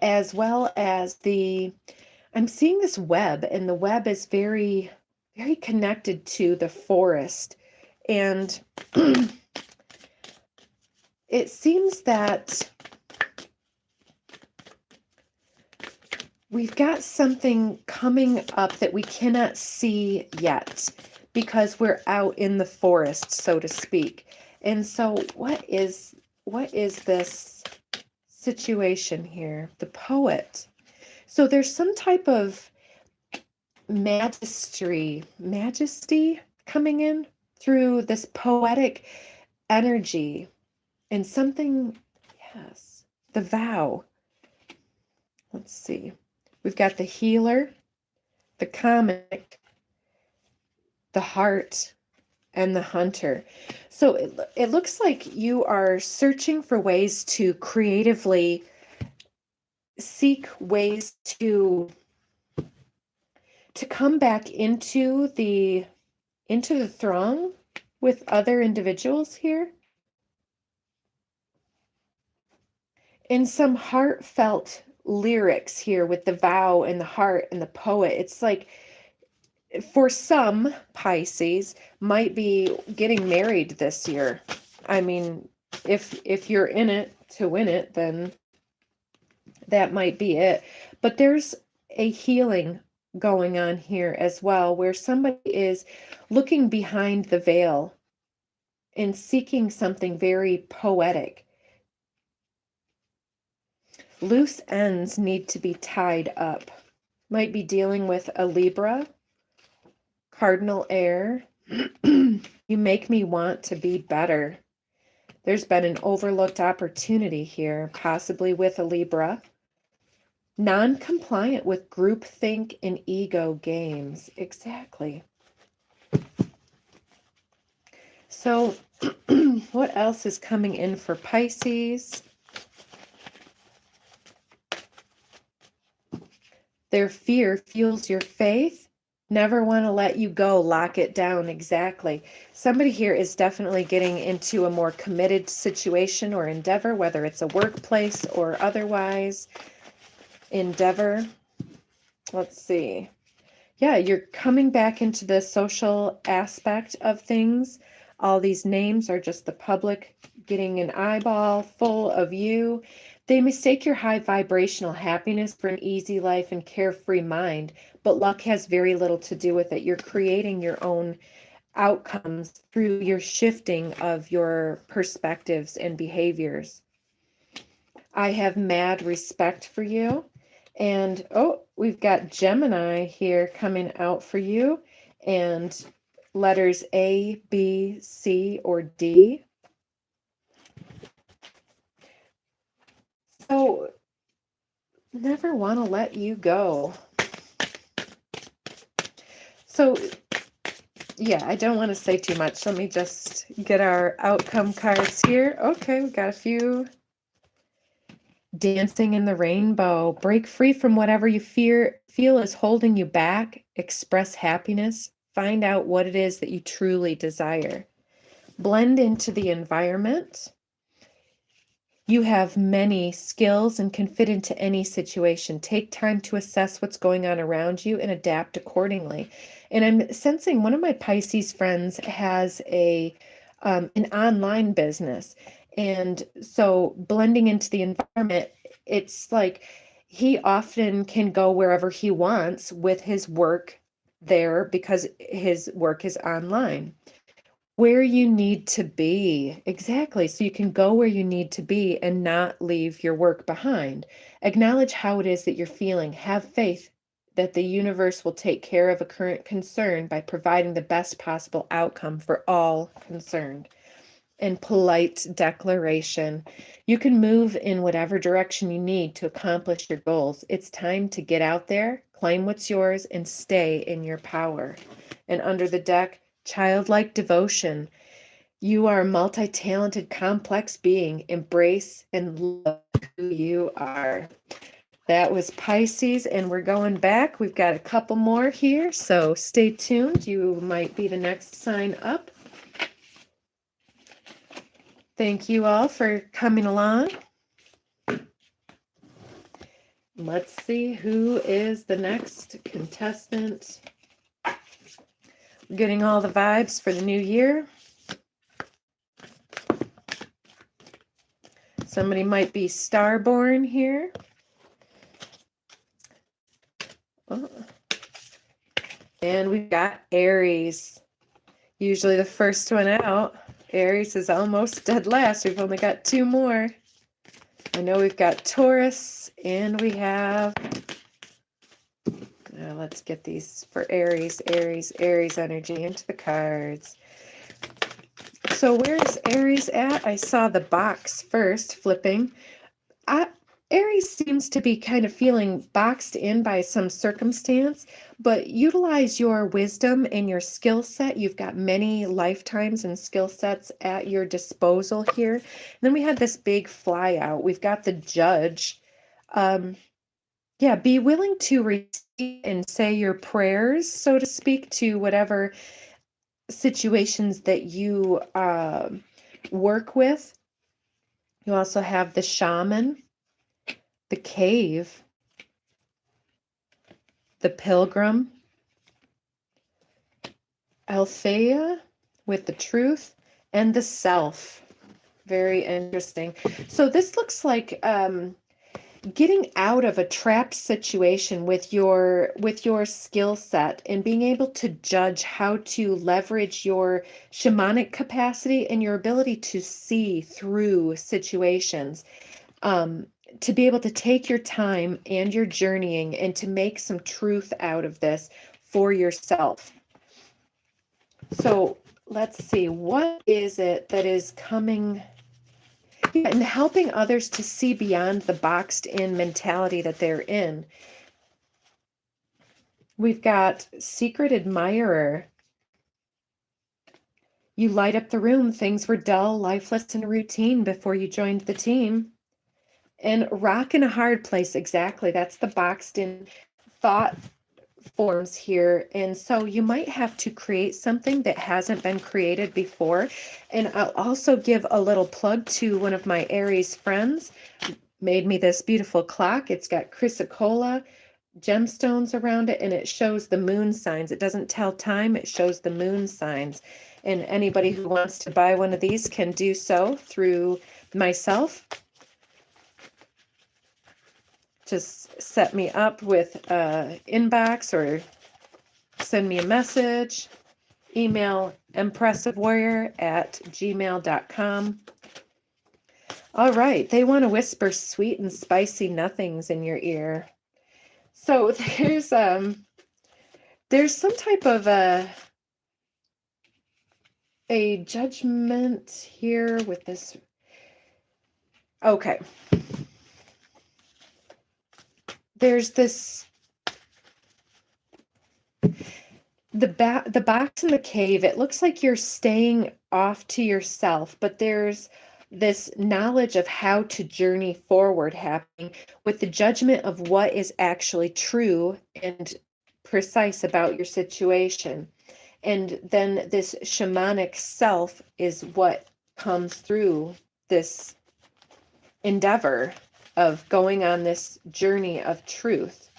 as well as I'm seeing this web, and the web is very, very connected to the forest. And it seems that we've got something coming up that we cannot see yet because we're out in the forest, so to speak. And so what is this situation here? The poet. So there's some type of majesty coming in through this poetic energy, and something, yes, the vow. Let's see. We've got the healer, the comic, the heart, and the hunter. So it looks like you are searching for ways to creatively seek ways to come back into the throng with other individuals here. In some heartfelt lyrics here with the vow and the heart and the poet. It's like, for some, Pisces might be getting married this year. I mean, if you're in it to win it, then that might be it. But there's a healing going on here as well, where somebody is looking behind the veil and seeking something very poetic. Loose ends need to be tied up. Might be dealing with a Libra, cardinal air. You make me want to be better. There's been an overlooked opportunity here, possibly with a Libra. Non-compliant with groupthink and ego games. Exactly. So what else is coming in for Pisces? Their fear fuels your faith. Never want to let you go. Lock it down. Exactly. Somebody here is definitely getting into a more committed situation or endeavor, whether it's a workplace or otherwise endeavor. Let's see. Yeah, you're coming back into the social aspect of things. All these names are just the public getting an eyeball full of you. They mistake your high vibrational happiness for an easy life and carefree mind, but luck has very little to do with it. You're creating your own outcomes through your shifting of your perspectives and behaviors. I have mad respect for you. And oh, we've got Gemini here coming out for you, and letters A, B, C, or D. So never want to let you go. So yeah, I don't want to say too much. Let me just get our outcome cards here. Okay, we've got a few. Dancing in the rainbow. Break free from whatever you feel is holding you back. Express happiness. Find out what it is that you truly desire. Blend into the environment. You have many skills and can fit into any situation. Take time to assess what's going on around you and adapt accordingly. And I'm sensing one of my Pisces friends has an online business. And so blending into the environment, it's like he often can go wherever he wants with his work there because his work is online. Where you need to be, exactly. So you can go where you need to be and not leave your work behind. Acknowledge how it is that you're feeling. Have faith that the universe will take care of a current concern by providing the best possible outcome for all concerned. And polite declaration. You can move in whatever direction you need to accomplish your goals. It's time to get out there, claim what's yours, and stay in your power. And under the deck, childlike devotion. You are a multi-talented, complex being. Embrace and love who you are. That was Pisces, and we're going back. We've got a couple more here, so stay tuned. You might be the next sign up. Thank you all for coming along. Let's see who is the next contestant. We're getting all the vibes for the new year. Somebody might be starborn here. Oh. And we've got Aries. Usually the first one out. Aries is almost dead last. We've only got two more. I know we've got Taurus and we have, let's get these for Aries energy into the cards. So where's Aries at? I saw the box first flipping. Aries seems to be kind of feeling boxed in by some circumstance, but utilize your wisdom and your skill set. You've got many lifetimes and skill sets at your disposal here. And then we had this big fly out. We've got the Judge. Yeah, be willing to receive and say your prayers, so to speak, to whatever situations that you work with. You also have the Shaman, the Cave, the Pilgrim, Althea with the Truth, and the Self. Very interesting. So this looks like getting out of a trapped situation with your skill set and being able to judge how to leverage your shamanic capacity and your ability to see through situations. To be able to take your time and your journeying and to make some truth out of this for yourself. So let's see, what is it that is coming? Yeah, and helping others to see beyond the boxed in mentality that they're in. We've got Secret Admirer. You light up the room. Things were dull, lifeless, and routine before you joined the team. And rock in a hard place, exactly. That's the boxed in thought forms here. And so you might have to create something that hasn't been created before. And I'll also give a little plug to one of my Aries friends. Made me this beautiful clock. It's got chrysocolla gemstones around it, and it shows the moon signs. It doesn't tell time, it shows the moon signs. And anybody who wants to buy one of these can do so through myself. Just set me up with inbox or send me a message. Email empressivewarrior@gmail.com. All right, they want to whisper sweet and spicy nothings in your ear. So there's some type of a judgment here with this. Okay. There's this, the box in the cave, it looks like you're staying off to yourself, but there's this knowledge of how to journey forward happening with the judgment of what is actually true and precise about your situation. And then this shamanic self is what comes through this endeavor of going on this journey of truth.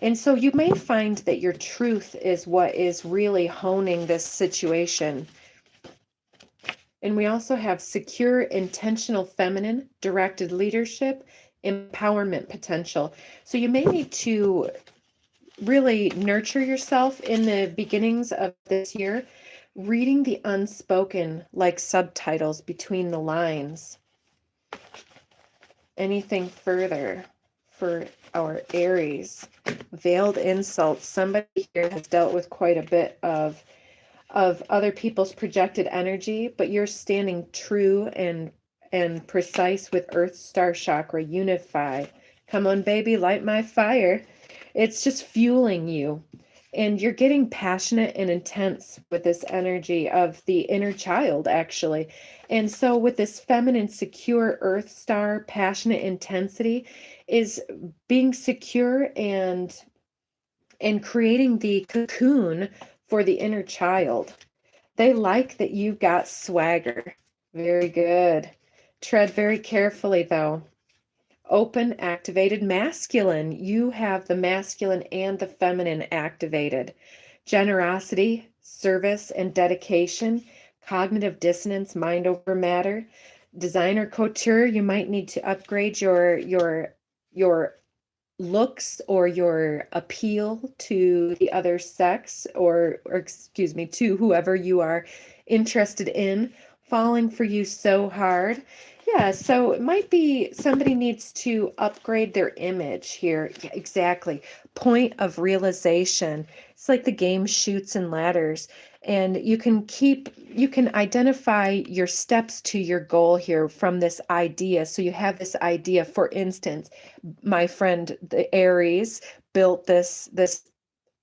And so you may find that your truth is what is really honing this situation. And we also have secure, intentional, feminine, directed leadership, empowerment potential. So you may need to really nurture yourself in the beginnings of this year, reading the unspoken like subtitles between the lines. Anything further for our Aries? Veiled insults. Somebody here has dealt with quite a bit of other people's projected energy, but you're standing true and precise with Earth Star Chakra. Unify. Come on, baby, light my fire. It's just fueling you. And you're getting passionate and intense with this energy of the inner child, actually. And so with this feminine, secure Earth Star, passionate intensity is being secure and creating the cocoon for the inner child. They like that you've got swagger. Very good. Tread very carefully, though. Open, activated, masculine. You have the masculine and the feminine activated. Generosity, service, and dedication. Cognitive dissonance, mind over matter. Designer couture. You might need to upgrade your looks or your appeal to the other sex, or excuse me, to whoever you are interested in. Falling for you so hard. Yeah, so it might be somebody needs to upgrade their image here. Yeah, exactly. Point of realization. It's like the game Chutes and Ladders. And you can identify your steps to your goal here from this idea. So you have this idea, for instance, my friend, the Aries, built this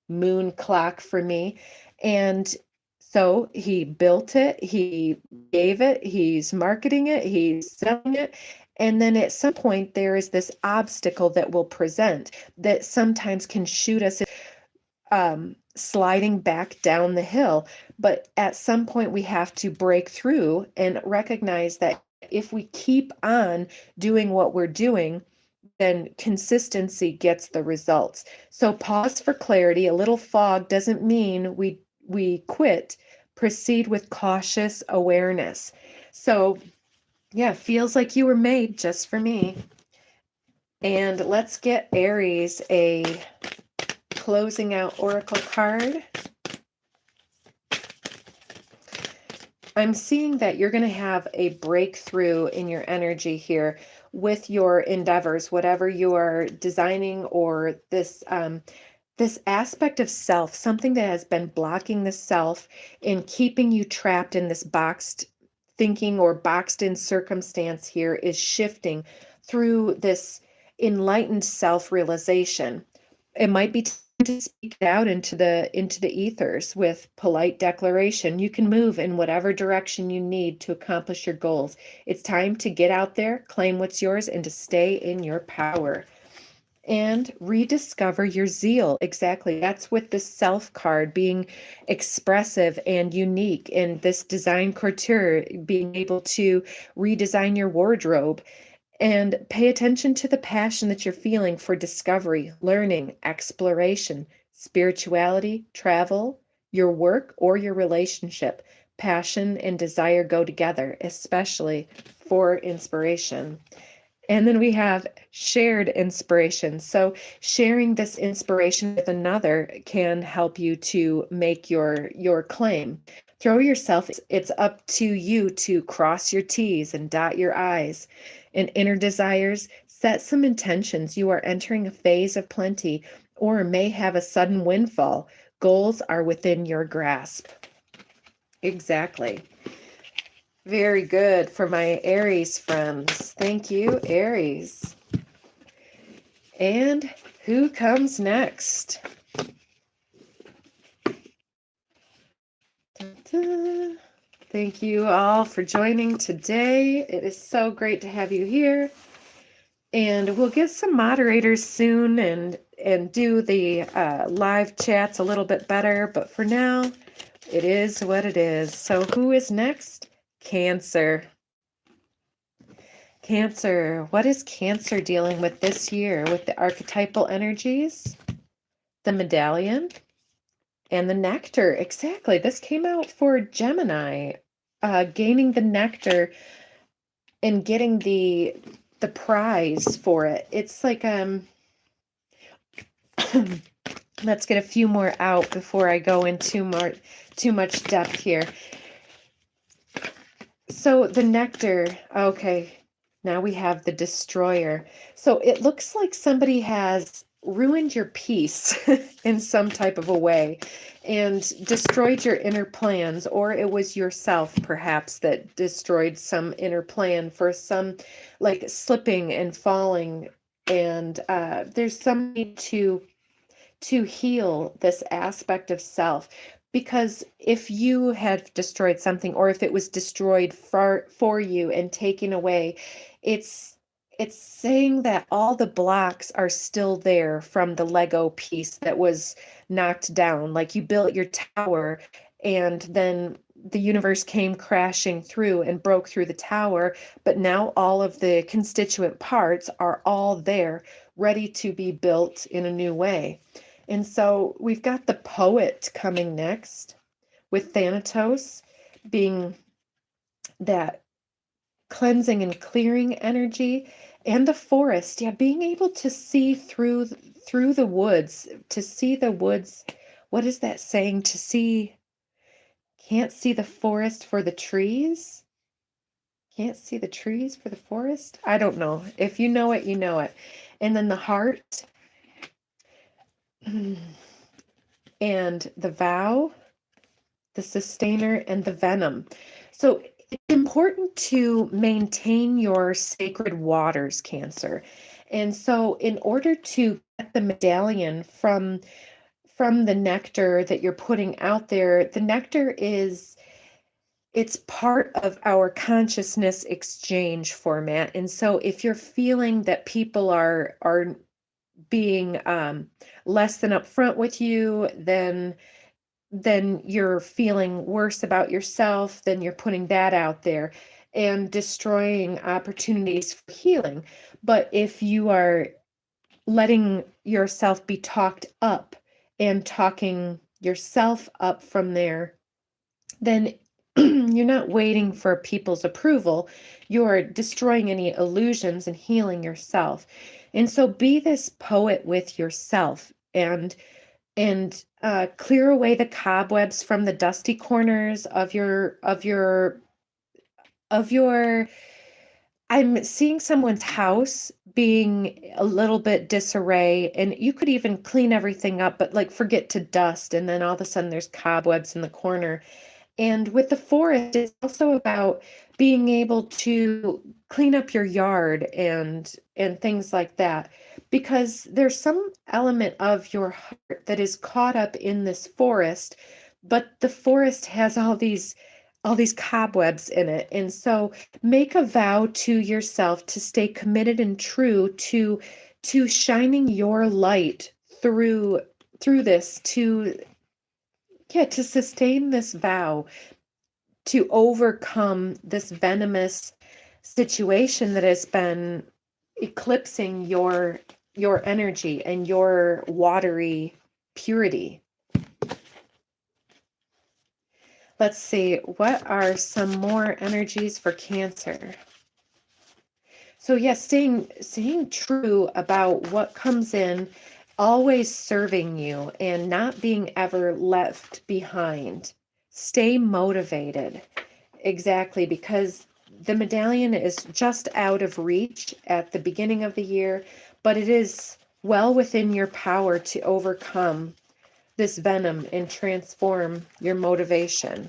moon clock for me. And so he built it, he gave it, he's marketing it, he's selling it. And then at some point, there is this obstacle that will present that sometimes can shoot us sliding back down the hill. But at some point, we have to break through and recognize that if we keep on doing what we're doing, then consistency gets the results. So pause for clarity. A little fog doesn't mean we quit. Proceed with cautious awareness. So yeah, feels like you were made just for me. And let's get Aries a closing out oracle card. I'm seeing that you're going to have a breakthrough in your energy here with your endeavors, whatever you are designing, or this aspect of self, something that has been blocking the self and keeping you trapped in this boxed thinking or boxed in circumstance here is shifting through this enlightened self-realization. It might be time to speak it out into the ethers with polite declaration. You can move in whatever direction you need to accomplish your goals. It's time to get out there, claim what's yours, and to stay in your power. And rediscover your zeal. Exactly. That's with the self card, being expressive and unique, and this design couture, being able to redesign your wardrobe. And pay attention to the passion that you're feeling for discovery, learning, exploration, spirituality, travel, your work, or your relationship. Passion and desire go together, especially for inspiration. And then we have shared inspiration. So sharing this inspiration with another can help you to make your claim. Throw yourself. It's up to you to cross your T's and dot your I's. And inner desires, set some intentions. You are entering a phase of plenty or may have a sudden windfall. Goals are within your grasp. Exactly. Very good for my Aries friends. Thank you, Aries. And who comes next? Ta-da. Thank you all for joining today. It is so great to have you here. And we'll get some moderators soon and do the live chats a little bit better. But for now, it is what it is. So who is next? Cancer. Cancer. What is Cancer dealing with this year with the archetypal energies, the medallion, and the nectar? Exactly. This came out for Gemini, gaining the nectar and getting the the prize for it. It's like, let's get a few more out before I go into too much depth here. So the nectar, okay, now we have the destroyer. So it looks like somebody has ruined your peace in some type of a way and destroyed your inner plans, or it was yourself perhaps that destroyed some inner plan for some like slipping and falling. And there's some need to heal this aspect of self. Because if you had destroyed something, or if it was destroyed for you and taken away, it's saying that all the blocks are still there from the Lego piece that was knocked down. Like you built your tower and then the universe came crashing through and broke through the tower, but now all of the constituent parts are all there, ready to be built in a new way. And so we've got the poet coming next with Thanatos being that cleansing and clearing energy, and the forest, yeah, being able to see through the woods, to see the woods. What is that saying? To see, can't see the forest for the trees. Can't see the trees for the forest. I don't know. If you know it, you know it. And then the heart. And the vow, the sustainer, and the venom. So it's important to maintain your sacred waters, Cancer. And so in order to get the medallion from the nectar that you're putting out there, the nectar it's part of our consciousness exchange format. And so if you're feeling that people are being less than upfront with you, then you're feeling worse about yourself, then you're putting that out there and destroying opportunities for healing. But if you are letting yourself be talked up and talking yourself up from there, then you're not waiting for people's approval. You're destroying any illusions and healing yourself. And so be this poet with yourself and clear away the cobwebs from the dusty corners of your I'm seeing someone's house being a little bit disarray, and you could even clean everything up, but like forget to dust, and then all of a sudden there's cobwebs in the corner. And with the forest, it's also about being able to clean up your yard and things like that, because there's some element of your heart that is caught up in this forest, but the forest has all these cobwebs in it. And so make a vow to yourself to stay committed and true to shining your light through this, to sustain this vow, to overcome this venomous situation that has been eclipsing your energy and your watery purity. Let's see, what are some more energies for Cancer? So yes, staying true about what comes in, always serving you and not being ever left behind. Stay motivated. Exactly, because the medallion is just out of reach at the beginning of the year, but it is well within your power to overcome this venom and transform your motivation.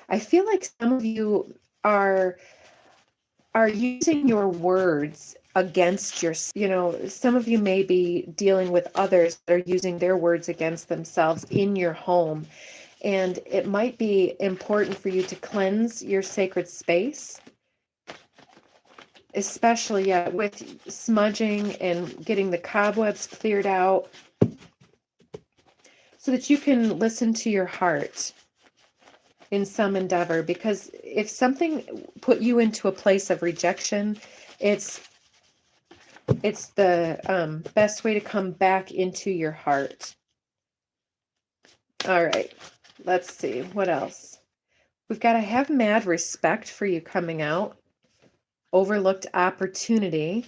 I feel like some of you are using your words against some of you may be dealing with others that are using their words against themselves in your home. And it might be important for you to cleanse your sacred space, especially with smudging and getting the cobwebs cleared out, so that you can listen to your heart in some endeavor. Because if something put you into a place of rejection, it's the best way to come back into your heart. All right, let's see what else. We've got to have mad respect for you coming out. Overlooked opportunity.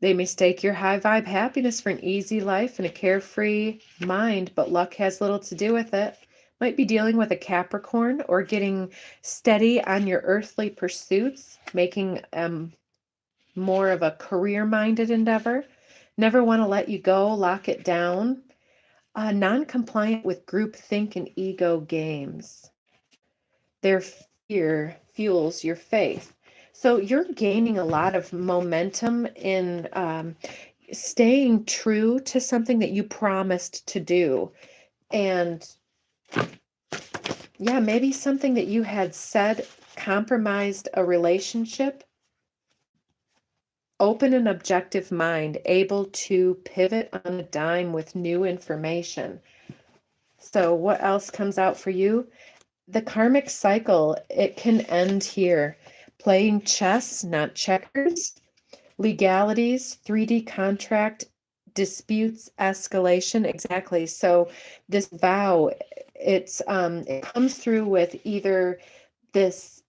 They mistake your high vibe happiness for an easy life and a carefree mind, but luck has little to do with it. Might be dealing with a Capricorn or getting steady on your earthly pursuits, making more of a career-minded endeavor. Never want to let you go, lock it down. Non-compliant with groupthink and ego games. Their fear fuels your faith. So you're gaining a lot of momentum in staying true to something that you promised to do. And yeah, maybe something that you had said compromised a relationship. Open and objective mind, able to pivot on a dime with new information. So what else comes out for you? The karmic cycle, it can end here. Playing chess, not checkers. Legalities, 3D contract, disputes, escalation. Exactly. So this vow, it comes through with either this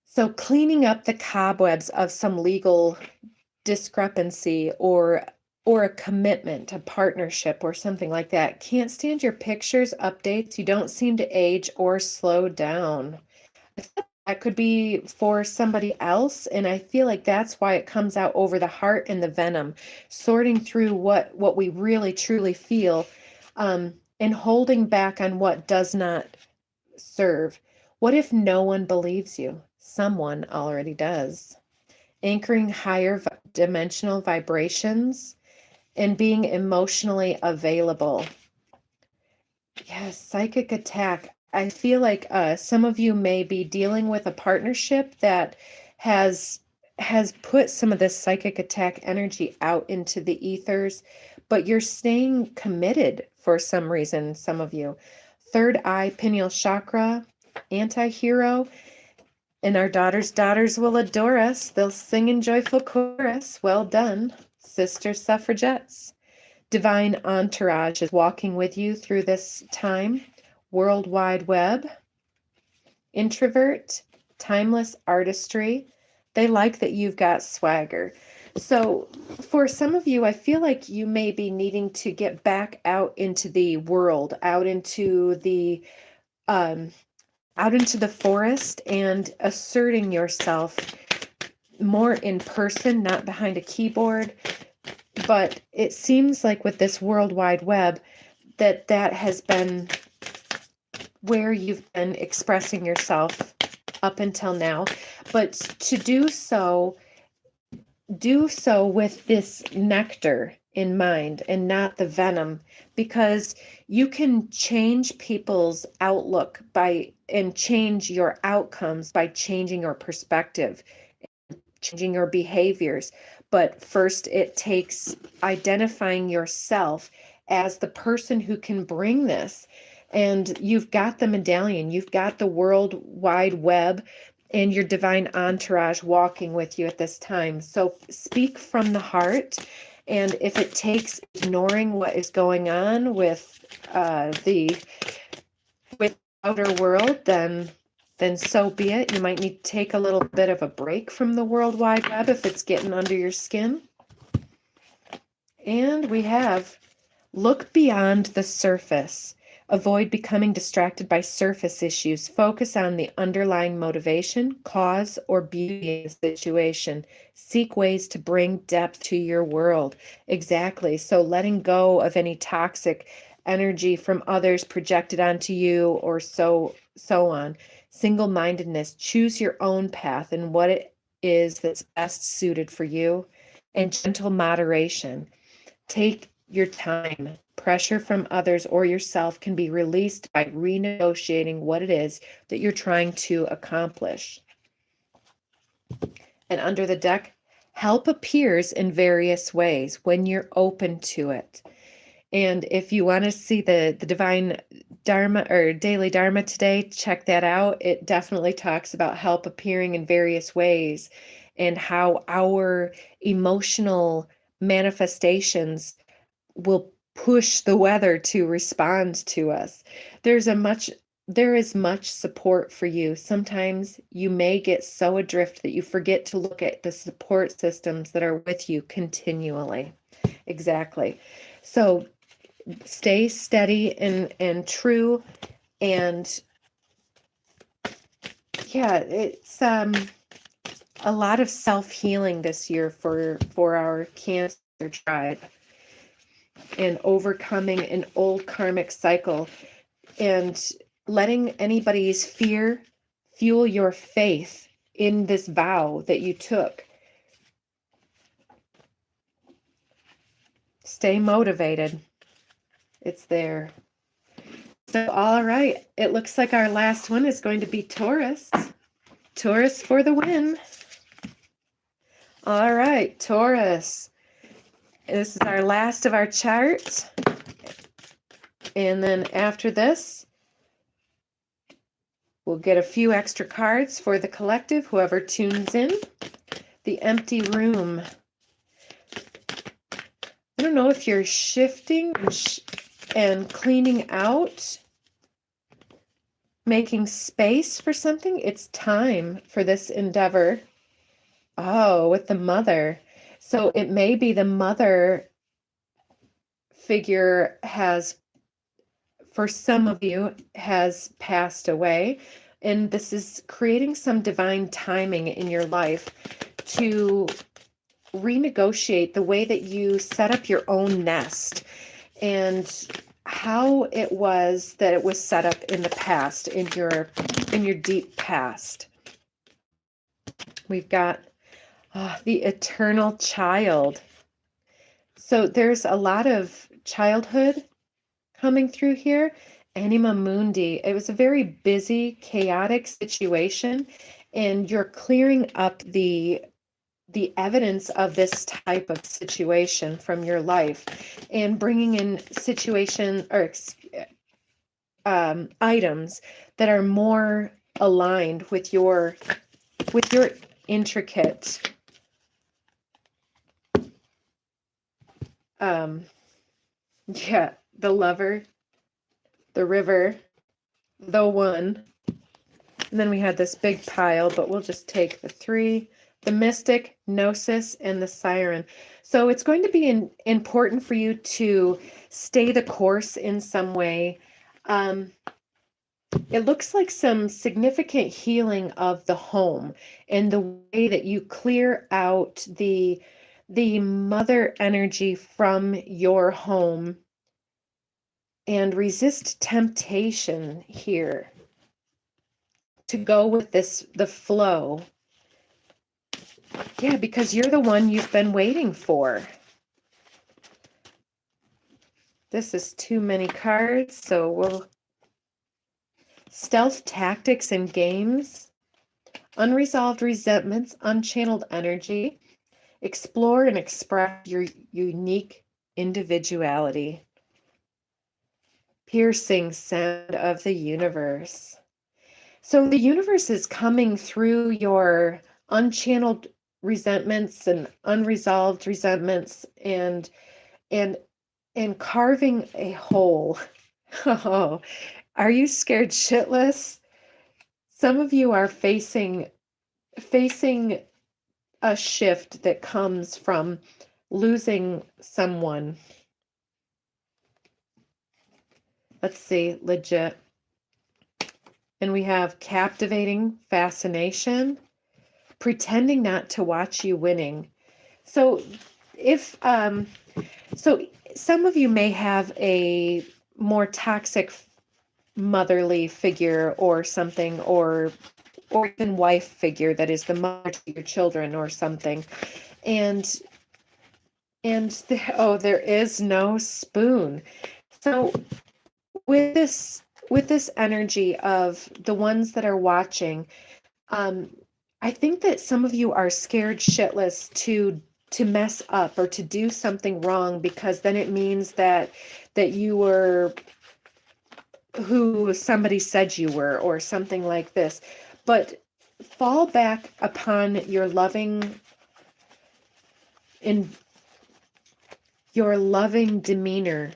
so cleaning up the cobwebs of some legal discrepancy or a commitment, a partnership or something like that. Can't stand your pictures, updates. You don't seem to age or slow down. That could be for somebody else, and I feel like that's why it comes out over the heart and the venom, sorting through what we really truly feel, and holding back on what does not serve. What if no one believes you? Someone already does. Anchoring higher dimensional vibrations and being emotionally available. Yes, psychic attack. I feel like some of you may be dealing with a partnership that has put some of this psychic attack energy out into the ethers, but you're staying committed for some reason, some of you. Third eye, pineal chakra, anti-hero, and our daughters will adore us. They'll sing in joyful chorus. Well done, sister suffragettes. Divine entourage is walking with you through this time. World Wide Web. Introvert, timeless artistry. They like that you've got swagger. So for some of you, I feel like you may be needing to get back out into the world, out into the forest and asserting yourself more in person, not behind a keyboard. But it seems like with this World Wide Web that has been where you've been expressing yourself up until now. But to do so with this nectar in mind and not the venom, because you can change people's outlook and change your outcomes by changing your perspective, changing your behaviors. But first it takes identifying yourself as the person who can bring this. And you've got the medallion, you've got the World Wide Web and your divine entourage walking with you at this time. So speak from the heart. And if it takes ignoring what is going on with the outer world, then so be it. You might need to take a little bit of a break from the World Wide Web if it's getting under your skin. And we have look beyond the surface. Avoid becoming distracted by surface issues. Focus on the underlying motivation, cause, or beauty in the situation. Seek ways to bring depth to your world. Exactly. So letting go of any toxic energy from others projected onto you or so on. Single-mindedness. Choose your own path and what it is that's best suited for you. And gentle moderation. Take your time. Pressure from others or yourself can be released by renegotiating what it is that you're trying to accomplish. And under the deck, help appears in various ways when you're open to it. And if you want to see the divine Dharma or daily Dharma today, check that out. It definitely talks about help appearing in various ways and how our emotional manifestations will push the weather to respond to us. There's a much there is much support for you. Sometimes you may get so adrift that you forget to look at the support systems that are with you continually. Exactly. So stay steady and true. And yeah, it's a lot of self-healing this year for our Cancer tribe, and overcoming an old karmic cycle, and letting anybody's fear fuel your faith in this vow that you took. Stay motivated. It's there. So, all right. It looks like our last one is going to be Taurus. Taurus for the win. All right, Taurus. This is our last of our chart. And then after this, we'll get a few extra cards for the collective, whoever tunes in. The empty room. I don't know if you're shifting and cleaning out, making space for something. It's time for this endeavor. Oh, with the mother. So it may be the mother figure has, for some of you, has passed away. And this is creating some divine timing in your life to renegotiate the way that you set up your own nest and how it was that it was set up in the past, in your deep past. We've got the eternal child. So there's a lot of childhood coming through here. Anima Mundi. It was a very busy, chaotic situation, and you're clearing up the evidence of this type of situation from your life, and bringing in situation or items that are more aligned with your intricate yeah, the lover, the river, the one, and then we had this big pile, but we'll just take the three. The mystic, gnosis, and the siren. So it's going to be important for you to stay the course in some way. It looks like some significant healing of the home, and the way that you clear out the mother energy from your home and resist temptation here to go with the flow. Yeah, because you're the one you've been waiting for. This is too many cards, so we'll... Stealth tactics and games. Unresolved resentments, unchanneled energy. Explore and express your unique individuality. Piercing sound of the universe. So the universe is coming through your unchanneled resentments and unresolved resentments, and carving a hole. Oh, are you scared shitless? Some of you are facing a shift that comes from losing someone. Let's see, legit. And we have captivating fascination, pretending not to watch you winning. So if so some of you may have a more toxic motherly figure or something, or even wife figure that is the mother to your children or something. And there is no spoon. So with this energy of the ones that are watching, I think that some of you are scared shitless to mess up or to do something wrong, because then it means that you were who somebody said you were, or something like this. But fall back upon your loving demeanor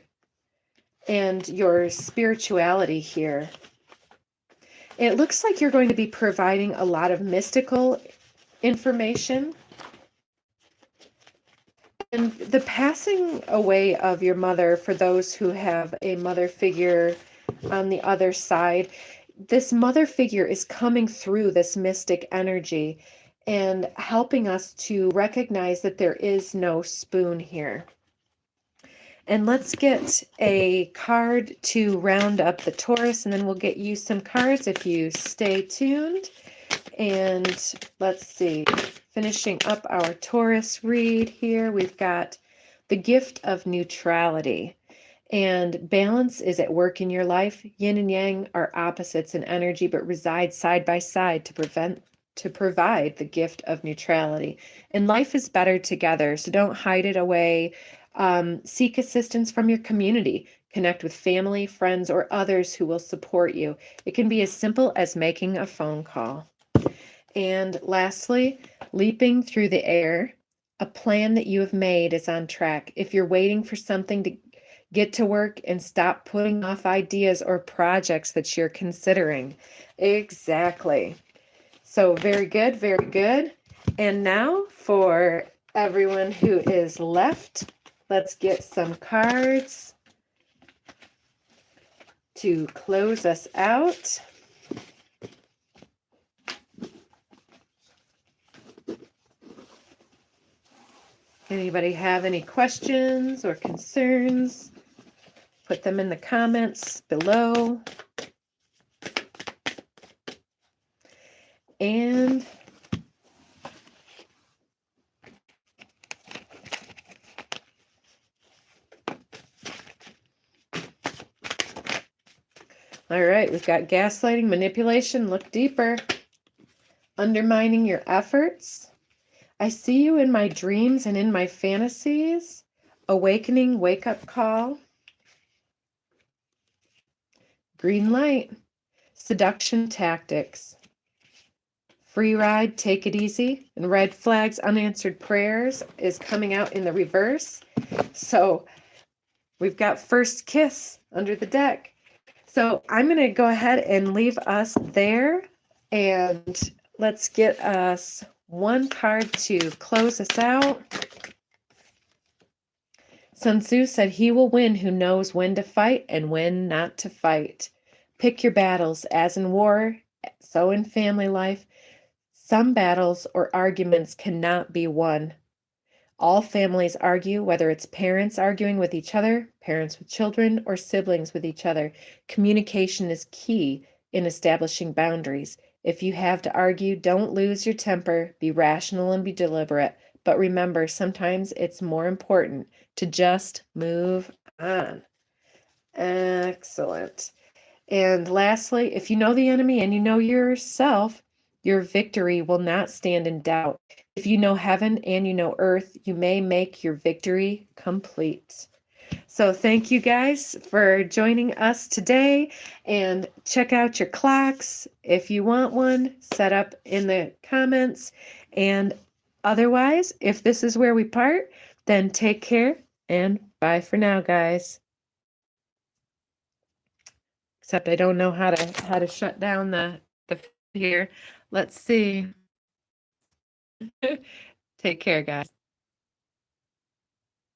and your spirituality here. It looks like you're going to be providing a lot of mystical information. And the passing away of your mother, for those who have a mother figure on the other side, this mother figure is coming through this mystic energy and helping us to recognize that there is no spoon here. And let's get a card to round up the Taurus, and then we'll get you some cards if you stay tuned. And let's see, finishing up our Taurus read here, we've got the gift of neutrality. And balance is at work in your life. Yin and yang are opposites in energy, but reside side by side to provide the gift of neutrality. And life is better together, so don't hide it away. Seek assistance from your community. Connect with family, friends, or others who will support you. It can be as simple as making a phone call. And lastly, leaping through the air. A plan that you have made is on track. If you're waiting for something to get to work and stop putting off ideas or projects that you're considering. Exactly. So very good, very good. And now for everyone who is left, let's get some cards to close us out. Anybody have any questions or concerns? Put them in the comments below. And all right, we've got gaslighting, manipulation, look deeper, undermining your efforts. I see you in my dreams and in my fantasies. Awakening, wake-up call. Green light. Seduction tactics. Free ride, take it easy. And red flags, unanswered prayers is coming out in the reverse. So we've got first kiss under the deck. So I'm going to go ahead and leave us there. And let's get us one card to close us out. Sun Tzu said, "He will win who knows when to fight and when not to fight." Pick your battles, as in war, so in family life. Some battles or arguments cannot be won. All families argue, whether it's parents arguing with each other, parents with children, or siblings with each other. Communication is key in establishing boundaries. If you have to argue, don't lose your temper, be rational and be deliberate. But remember, sometimes it's more important to just move on. Excellent. And lastly, if you know the enemy and you know yourself, your victory will not stand in doubt. If you know heaven and you know earth, you may make your victory complete. So thank you guys for joining us today, and check out your clocks. If you want one, set up in the comments. And otherwise, if this is where we part, then take care and bye for now, guys. Except I don't know how to shut down the here. Let's see. Take care, guys.